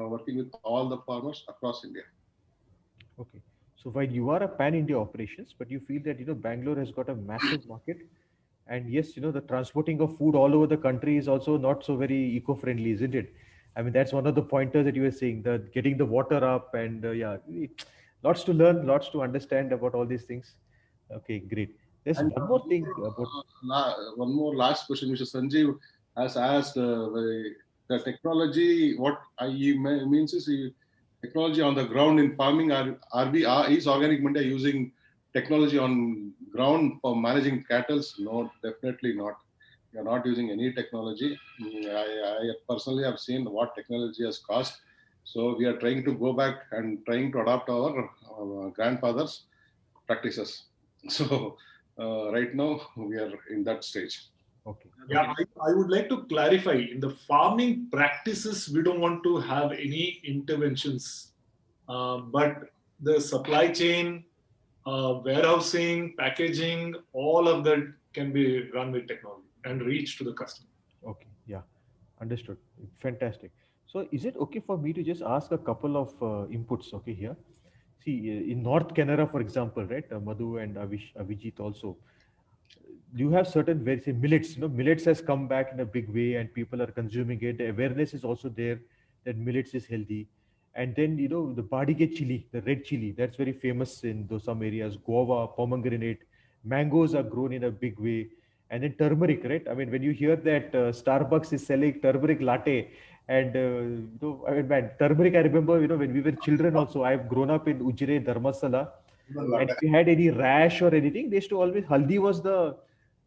working with all the farmers across India. Okay. So while you are a pan-India operations, but you feel that Bangalore has got a massive market, and yes, the transporting of food all over the country is also not so very eco-friendly, isn't it? I mean, that's one of the pointers that you were saying, that getting the water up, and lots to learn, lots to understand about all these things. Okay, great. There's one more thing about one more last question, Mr. Sanjeev has asked the technology. What he means is technology on the ground in farming. Is Organic Mandia using technology on ground for managing cattle? No, definitely not. We are not using any technology. I personally have seen what technology has cost. So we are trying to go back and trying to adopt our grandfathers' practices. So right now we are in that stage. Okay. Yeah, I would like to clarify. In the farming practices, we don't want to have any interventions, but the supply chain, warehousing, packaging, all of that can be run with technology and reach to the customer. Okay, yeah, understood. Fantastic. So is it okay for me to just ask a couple of inputs, okay, here? See, in North Canara, for example, right, Madhu and Avijit also, you have certain very say millets. Millets has come back in a big way, and people are consuming it. The awareness is also there that millets is healthy. And then the Badige chili, the red chili, that's very famous in some areas. Guava, pomegranate, mangoes are grown in a big way. And then turmeric, right? I mean, when you hear that Starbucks is selling turmeric latte, and I mean, man, turmeric. I remember, when we were children also. I've grown up in Ujire, Dharmasala, and if you had any rash or anything, they used to always haldi was the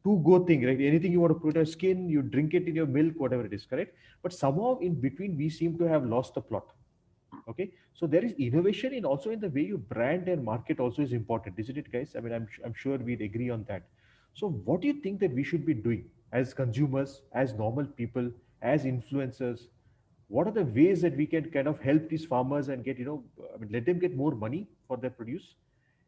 to go thing, right? Anything you want to put on your skin, you drink it in your milk, whatever it is, correct? But somehow in between, we seem to have lost the plot. Okay, so there is innovation in also in the way you brand and market also is important, isn't it, guys? I mean, I'm sure we'd agree on that. So what do you think that we should be doing as consumers, as normal people, as influencers? What are the ways that we can kind of help these farmers and get, I mean, let them get more money for their produce?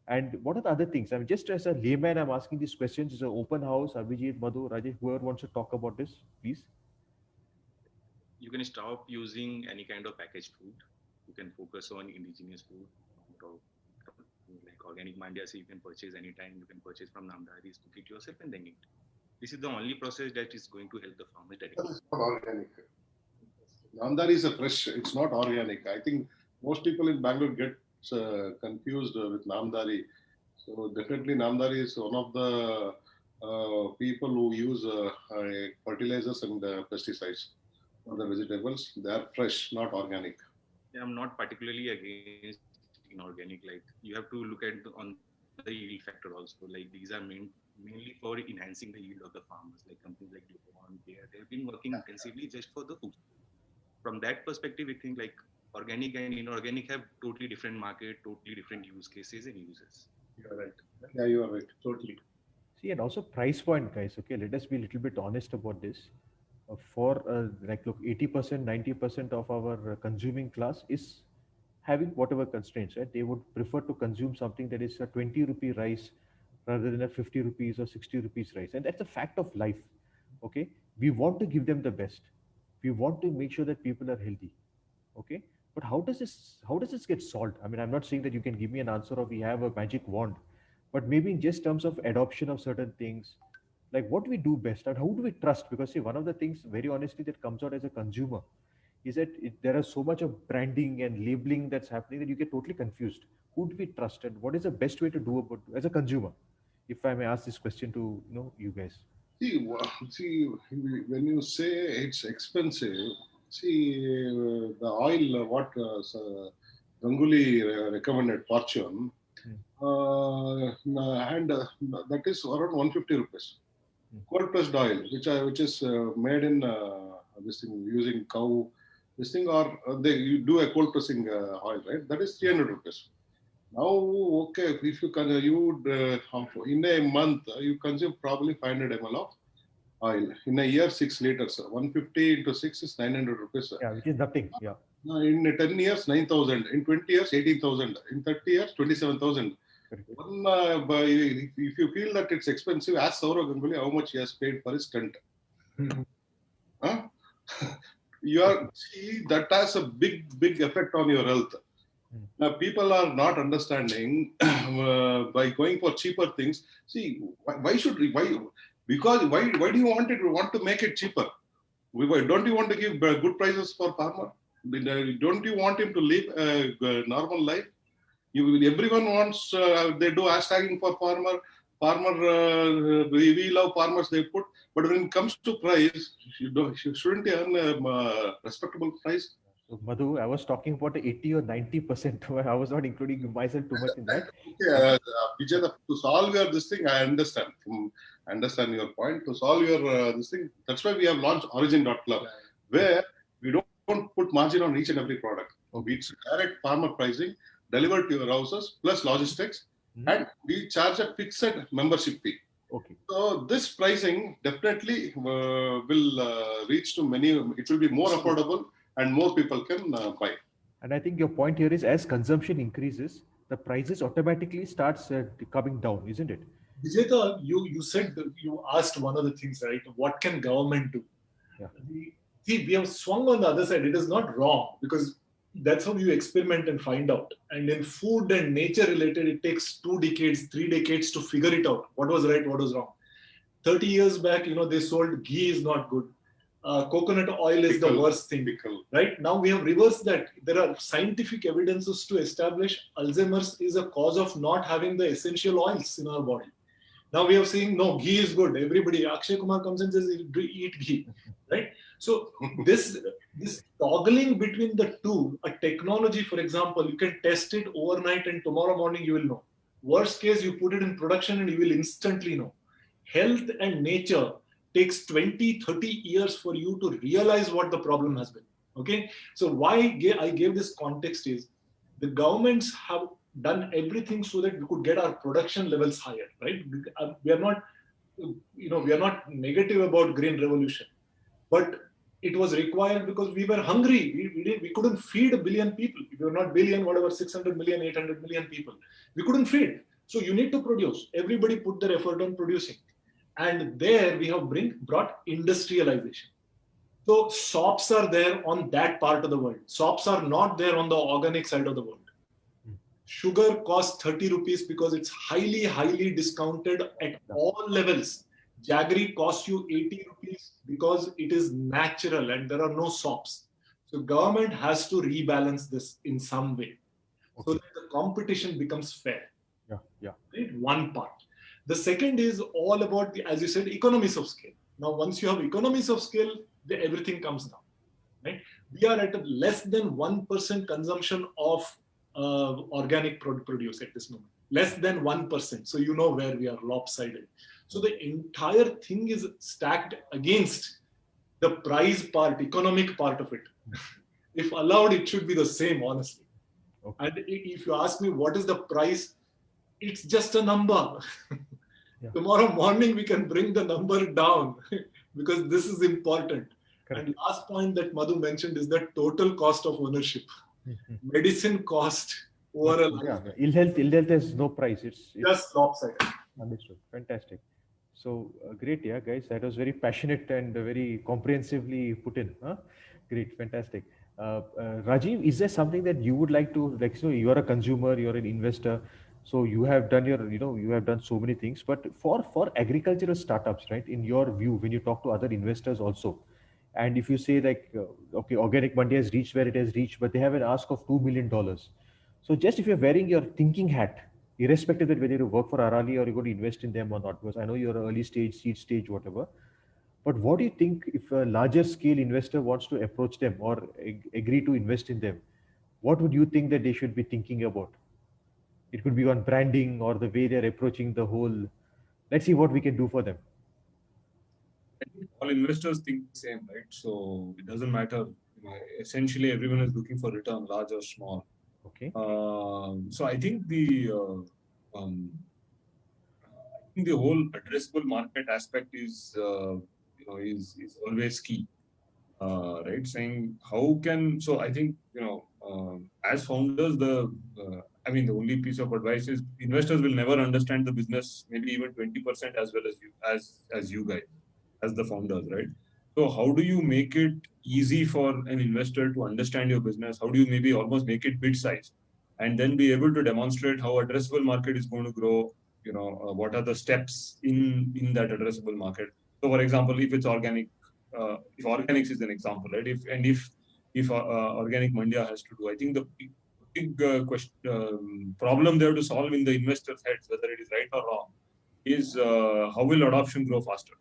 And what are the other things? I mean, just as a layman, I'm asking these questions. It's an open house. Abhijit, Madhu, Rajesh, whoever wants to talk about this, please. You can stop using any kind of packaged food. You can focus on indigenous food. Like Organic Mandia, so you can purchase anytime. You can purchase from Namdharis, cook it yourself, and then eat. This is the only process that is going to help the farmers directly. It's not organic. Namdhari is a fresh. It's not organic. I think most people in Bangalore get confused with Namdhari. So definitely Namdhari is one of the people who use fertilizers and pesticides. for the vegetables. They are fresh, not organic. I'm not particularly against inorganic. Like you have to look at on the yield factor also. Like these are mainly for enhancing the yield of the farmers. Like companies like DuPont, they've been working intensively just for the food. From that perspective, we think like organic and inorganic have totally different market, totally different use cases and uses. You're right. Yeah, you are right. Totally. See, and also price point, guys. Okay, let us be a little bit honest about this. Like, look, 80%, 90% of our consuming class is having whatever constraints, right? They would prefer to consume something that is a 20 rupee rice rather than a 50 rupees or 60 rupees rice. And that's a fact of life. Okay, we want to give them the best. We want to make sure that people are healthy. Okay, but how does this get solved? I mean, I'm not saying that you can give me an answer or we have a magic wand, but maybe in just terms of adoption of certain things, like what do we do best and how do we trust? Because see, one of the things very honestly that comes out as a consumer is that there are so much of branding and labeling that's happening that you get totally confused. Who do we trust and what is the best way to do about as a consumer? If I may ask this question to you guys. See, when you say it's expensive, the oil what Ganguly recommended, Fortune, and that is around 150 rupees. Cold pressed oil, which is made in this thing using cow, this thing, or you do a cold pressing oil, right? That is 300 rupees. Now, okay, if you can, in a month you consume probably 500 ml of oil. In a year, 6 liters. 150 into 6 is 900 rupees. Yeah, which is nothing. Yeah. In 10 years, 9,000. In 20 years, 18,000. In 30 years, 27,000. If you feel that it's expensive, ask Saurav Ganguly how much he has paid for his tent. Huh? That has a big effect on your health. Now, people are not understanding by going for cheaper things. See, why should we? Because why do you want to make it cheaper? Don't you want to give good prices for farmer? Don't you want him to live a normal life? Everyone wants. They do hashtagging for farmer. We love farmers. They put, but when it comes to price, shouldn't earn a respectable price? So, Madhu, I was talking about 80 or 90%. I was not including myself too much in that. Okay, Vijay, to solve your this thing, I understand. I understand your point. To solve your this thing, that's why we have launched Origin.club, where we don't put margin on each and every product. Okay. It's direct farmer pricing, delivered to your houses, plus logistics, and we charge a fixed membership fee. Okay. So this pricing definitely will reach to many. It will be more affordable and more people can buy. And I think your point here is as consumption increases, the prices automatically starts coming down, isn't it? Vijay, you said you asked one of the things, right? What can government do? Yeah. We have swung on the other side. It is not wrong because that's how you experiment and find out. And in food and nature related, it takes 2 decades, 3 decades to figure it out. What was right, what was wrong. 30 years back, they sold ghee is not good. Coconut oil is the worst thing. Right now we have reversed that. There are scientific evidences to establish Alzheimer's is a cause of not having the essential oils in our body. Now we are saying no, ghee is good. Everybody, Akshay Kumar comes and says eat ghee, right? So this toggling between the two, a technology, for example, you can test it overnight and tomorrow morning you will know. Worst case, you put it in production and you will instantly know. Health and nature takes 20, 30 years for you to realize what the problem has been. Okay, so why I gave this context is the governments have done everything so that we could get our production levels higher, right? We are not negative about green revolution, but it was required because we were hungry. We couldn't feed 1 billion people. We were not billion, whatever, 600 million, 800 million people. We couldn't feed. So you need to produce. Everybody put their effort on producing. And there we have brought industrialization. So SOPs are there on that part of the world. SOPs are not there on the organic side of the world. Sugar costs 30 rupees because it's highly, highly discounted at all levels. Jaggery costs you 80 rupees because it is natural and there are no SOPs. So government has to rebalance this in some way so that the competition becomes fair. Yeah. Right? One part. The second is all about as you said, economies of scale. Now, once you have economies of scale, everything comes down. right? We are at a less than 1% consumption of organic produce at this moment. Less than 1%. So you know where we are lopsided. So the entire thing is stacked against the price part, economic part of it. If allowed, it should be the same, honestly. Okay. And if you ask me what is the price, it's just a number. Yeah. Tomorrow morning we can bring the number down because this is important. Correct. And last point that Madhu mentioned is the total cost of ownership. Medicine cost over a life. Yeah. Ill health has no price. It's Just lopsided. understood. Fantastic. So great, yeah, guys. That was very passionate and very comprehensively put in. Huh? Great, fantastic. Rajiv, is there something that you would like to, like, so you are a consumer, you're an investor, so you have done your, you have done so many things. But for agricultural startups, right? In your view, when you talk to other investors also, and if you say like, okay, Organic Mandi has reached where it has reached, but they have an ask of $2 million. So just if you're wearing your thinking hat, irrespective of whether you work for Arali or you're going to invest in them or not, because I know you're early stage, seed stage, whatever. But what do you think if a larger scale investor wants to approach them or agree to invest in them? What would you think that they should be thinking about? It could be on branding or the way they're approaching the whole. Let's see what we can do for them. I think all investors think the same, right? So it doesn't matter. Essentially, everyone is looking for return, large or small. Okay. So I think the whole addressable market aspect is is always key, right? Saying how can, so I think as founders, the only piece of advice is investors will never understand the business, maybe even 20% as well as you guys, as the founders, right? So how do you make it easy for an investor to understand your business? How do you maybe almost make it bit-sized, and then be able to demonstrate how addressable market is going to grow? What are the steps in that addressable market? So, for example, if it's organic, if organics is an example, right? If Organic Mandia has to do, I think the big problem there to solve in the investors' heads, whether it is right or wrong, is how will adoption grow faster,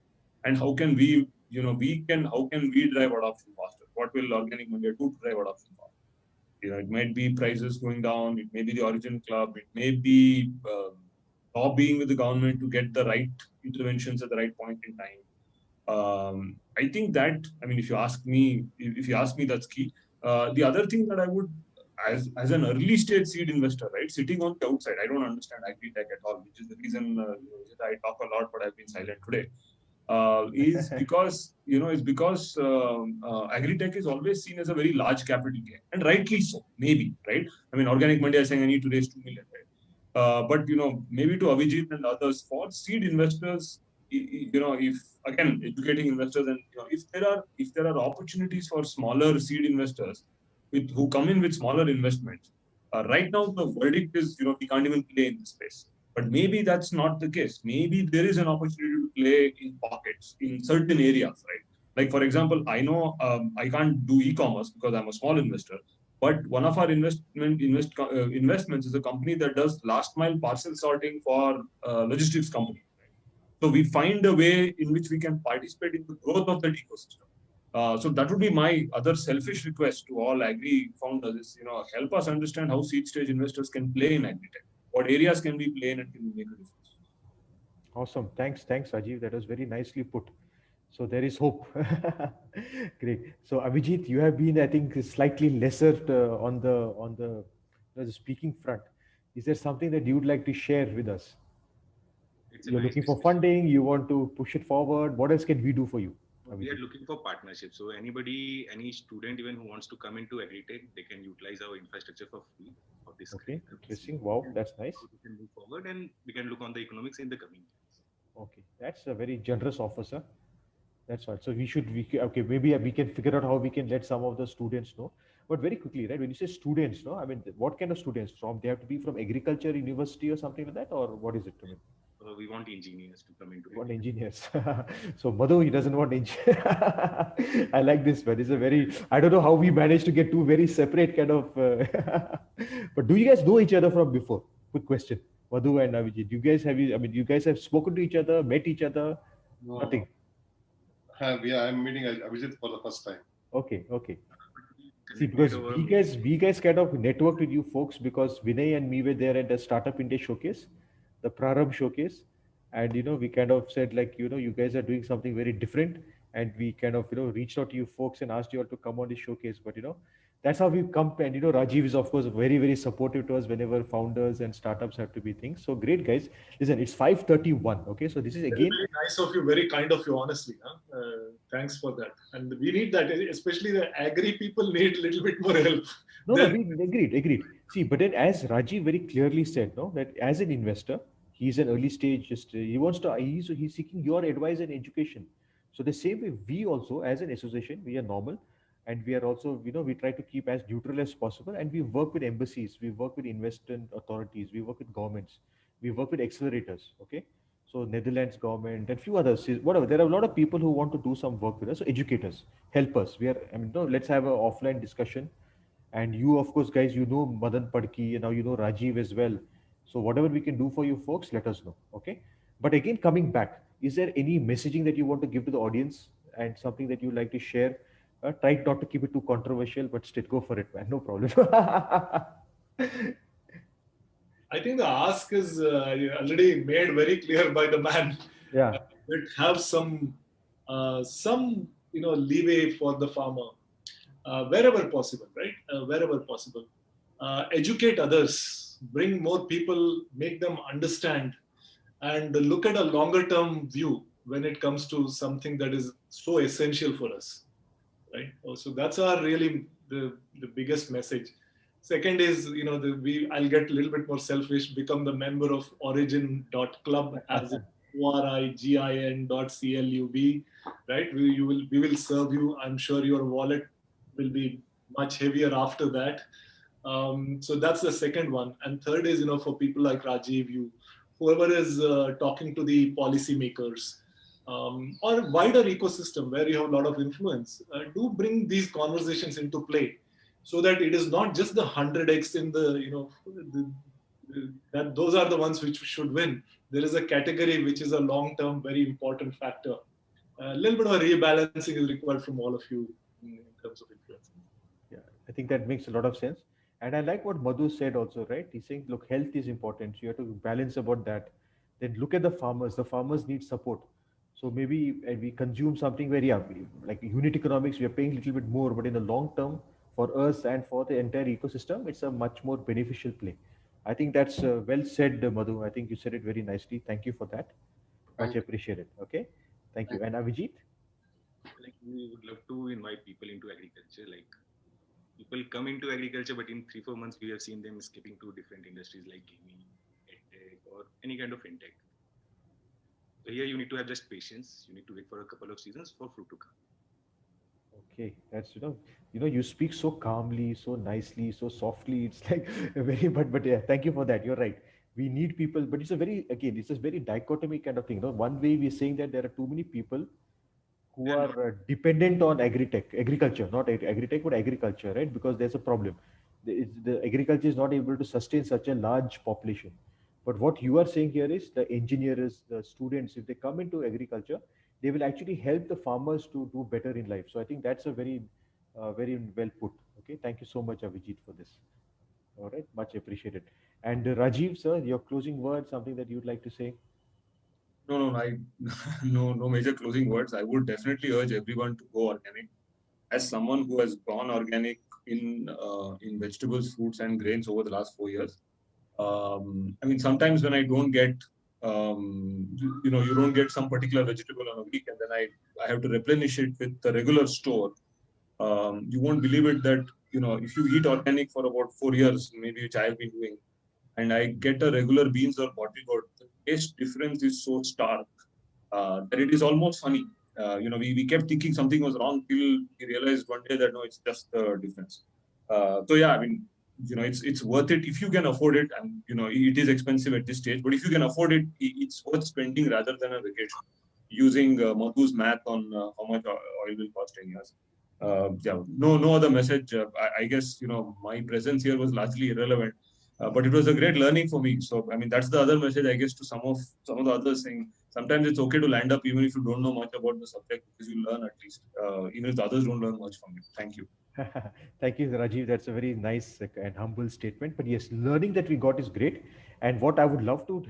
and how can we drive adoption faster? What will Organic Mandia do to drive adoption faster? It might be prices going down, it may be the Origin Club, it may be lobbying with the government to get the right interventions at the right point in time. I think that, if you ask me, that's key. The other thing that I would, as an early stage seed investor, right, sitting on the outside, I don't understand agri-tech at all, which is the reason I talk a lot, but I've been silent today. Is because agri-tech is always seen as a very large capital gain, and rightly so, maybe, right? Organic Mandia is saying I need to raise 2 million, right? But maybe to Avijit and others, for seed investors, if again educating investors, and if there are opportunities for smaller seed investors who come in with smaller investments, right now the verdict is we can't even play in this space. But maybe that's not the case. Maybe there is an opportunity to play in pockets in certain areas, right? Like, for example, I know I can't do e-commerce because I'm a small investor, but one of our investments is a company that does last mile parcel sorting for logistics companies. Right? So we find a way in which we can participate in the growth of that ecosystem. So that would be my other selfish request to all agri founders is, help us understand how seed stage investors can play in agri-tech. What areas can we play in and can we make a difference? Awesome. Thanks, Rajiv. That was very nicely put. So there is hope. Great. So Avijit, you have been, I think, slightly lesser on the speaking front. Is there something that you would like to share with us? You're looking for funding. You want to push it forward. What else can we do for you? We are looking for partnerships. So any student even who wants to come into agri-tech, they can utilize our infrastructure for free. This okay, interesting. Wow, that's nice. So we can move forward and we can look on the economics in the coming years. Okay, that's a very generous offer, sir. That's right. So okay, maybe we can figure out how we can let some of the students know. But very quickly, right? When you say students, no, what kind of students? They have to be from agriculture university or something like that, or what is it? We want engineers to come into it. Want engineers. So Madhu, he doesn't want engineers. I like this, but it's a very, I don't know how we managed to get two very separate kind of, but do you guys know each other from before? Quick question. Madhu and Avijit, you guys have spoken to each other, met each other? No. Nothing. I'm meeting Avijit for the first time. Okay. See, because we guys kind of networked with you folks because Vinay and me were there at the Startup India showcase, the Prarambh showcase, and we kind of said like you guys are doing something very different, and we kind of reached out to you folks and asked you all to come on the showcase. But that's how we've come, and Rajiv is of course very very supportive to us whenever founders and startups have to be things. So great guys, listen, it's 5:31. Okay, so this is again very nice of you, very kind of you, honestly. Thanks for that. And we need that, especially the agri people need a little bit more help. No, we agreed. See, but then as Rajiv very clearly said, no, that as an investor, he's an early stage, just he wants to, he's seeking your advice and education. So the same way we also, as an association, we are normal, and we are also, we try to keep as neutral as possible, and we work with embassies, we work with investment authorities, we work with governments, we work with accelerators. Okay. So Netherlands government and few others, whatever. There are a lot of people who want to do some work with us. So educators, help us. We are, no, let's have an offline discussion. And you, of course, guys, Madan Padki, and now Rajiv as well. So whatever we can do for you folks, let us know. Okay. But again, coming back, is there any messaging that you want to give to the audience and something that you like to share? Try not to keep it too controversial, but still go for it, man. No problem. I think the ask is already made very clear by the man. Yeah. Have some leeway for the farmer wherever possible, right? Wherever possible, educate others, bring more people, make them understand, and look at a longer term view when it comes to something that is so essential for us, right? So that's our really the biggest message. Second is, I'll get a little bit more selfish, become the member of origin.club as origin.club, right? We will serve you. I'm sure your wallet will be much heavier after that. So that's the second one. And third is, for people like Rajiv, whoever is talking to the policymakers or wider ecosystem where you have a lot of influence, do bring these conversations into play, so that it is not just the 100x in that those are the ones which should win. There is a category which is a long-term, very important factor. A little bit of rebalancing is required from all of you in terms of influence. Yeah, I think that makes a lot of sense. And I like what Madhu said also, right? He's saying, look, health is important. So you have to balance about that. Then look at the farmers. The farmers need support. So maybe we consume something where, like unit economics, we are paying a little bit more, but in the long term, for us and for the entire ecosystem, it's a much more beneficial play. I think that's well said, Madhu. I think you said it very nicely. Thank you for that. Much appreciated. Okay. Thank you. And Avijit? Like, we would love to invite people into agriculture. Like, people come into agriculture, but in 3-4 months, we have seen them skipping to different industries like gaming, edtech, or any kind of fintech. So here you need to have just patience. You need to wait for a couple of seasons for fruit to come. Okay, that's you speak so calmly, so nicely, so softly. It's like very, but yeah, thank you for that. You're right. We need people, but it's a very dichotomy kind of thing. One way we're saying that there are too many people who are dependent on agriculture, not agritech, but agriculture, right? Because there's a problem. The agriculture is not able to sustain such a large population. But what you are saying here is the engineers, the students, if they come into agriculture, they will actually help the farmers to do better in life. So I think that's a very, very well put. Okay, thank you so much, Avijit, for this. All right, much appreciated. And Rajiv, sir, your closing word, something that you'd like to say? No, no major closing words. I would definitely urge everyone to go organic. As someone who has gone organic in vegetables, fruits, and grains over the last 4 years, I mean, sometimes when I don't get you don't get some particular vegetable on a week, and then I have to replenish it with the regular store. You won't believe it that, if you eat organic for about 4 years, maybe which I've been doing, and I get a regular beans or bottle gourd, the taste difference is so stark that it is almost funny. We kept thinking something was wrong till we realized one day that no, it's just the difference. So yeah, I mean, it's worth it if you can afford it, and it is expensive at this stage, but if you can afford it, it's worth spending rather than a vacation. Using Madhu's math on how much oil will cost in years. No other message. I guess my presence here was largely irrelevant, but it was a great learning for me. So I mean, that's the other message, I guess, to some of the others, saying sometimes it's okay to land up even if you don't know much about the subject, because you learn at least, even if the others don't learn much from you. Thank you. Thank you, Rajiv. That's a very nice and humble statement. But yes, learning that we got is great. And what I would love to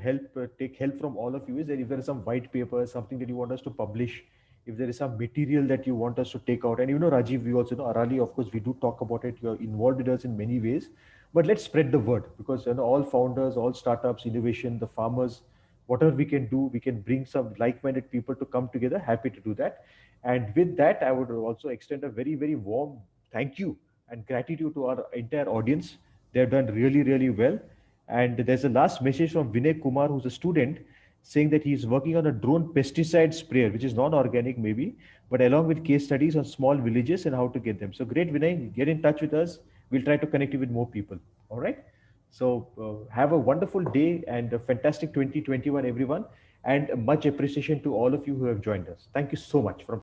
take help from all of you is that if there is some white paper, something that you want us to publish, if there is some material that you want us to take out, and Rajiv, we also know Arali, of course, we do talk about it. You're involved with us in many ways, but let's spread the word because all founders, all startups, innovation, the farmers, whatever we can do, we can bring some like-minded people to come together. Happy to do that. And with that, I would also extend a very, very warm thank you and gratitude to our entire audience. They've done really, really well. And there's a last message from Vinay Kumar, who's a student, saying that he's working on a drone pesticide sprayer, which is non-organic maybe, but along with case studies on small villages and how to get them. So great, Vinay, get in touch with us. We'll try to connect you with more people. All right. So have a wonderful day and a fantastic 2021, everyone. And much appreciation to all of you who have joined us. Thank you so much. From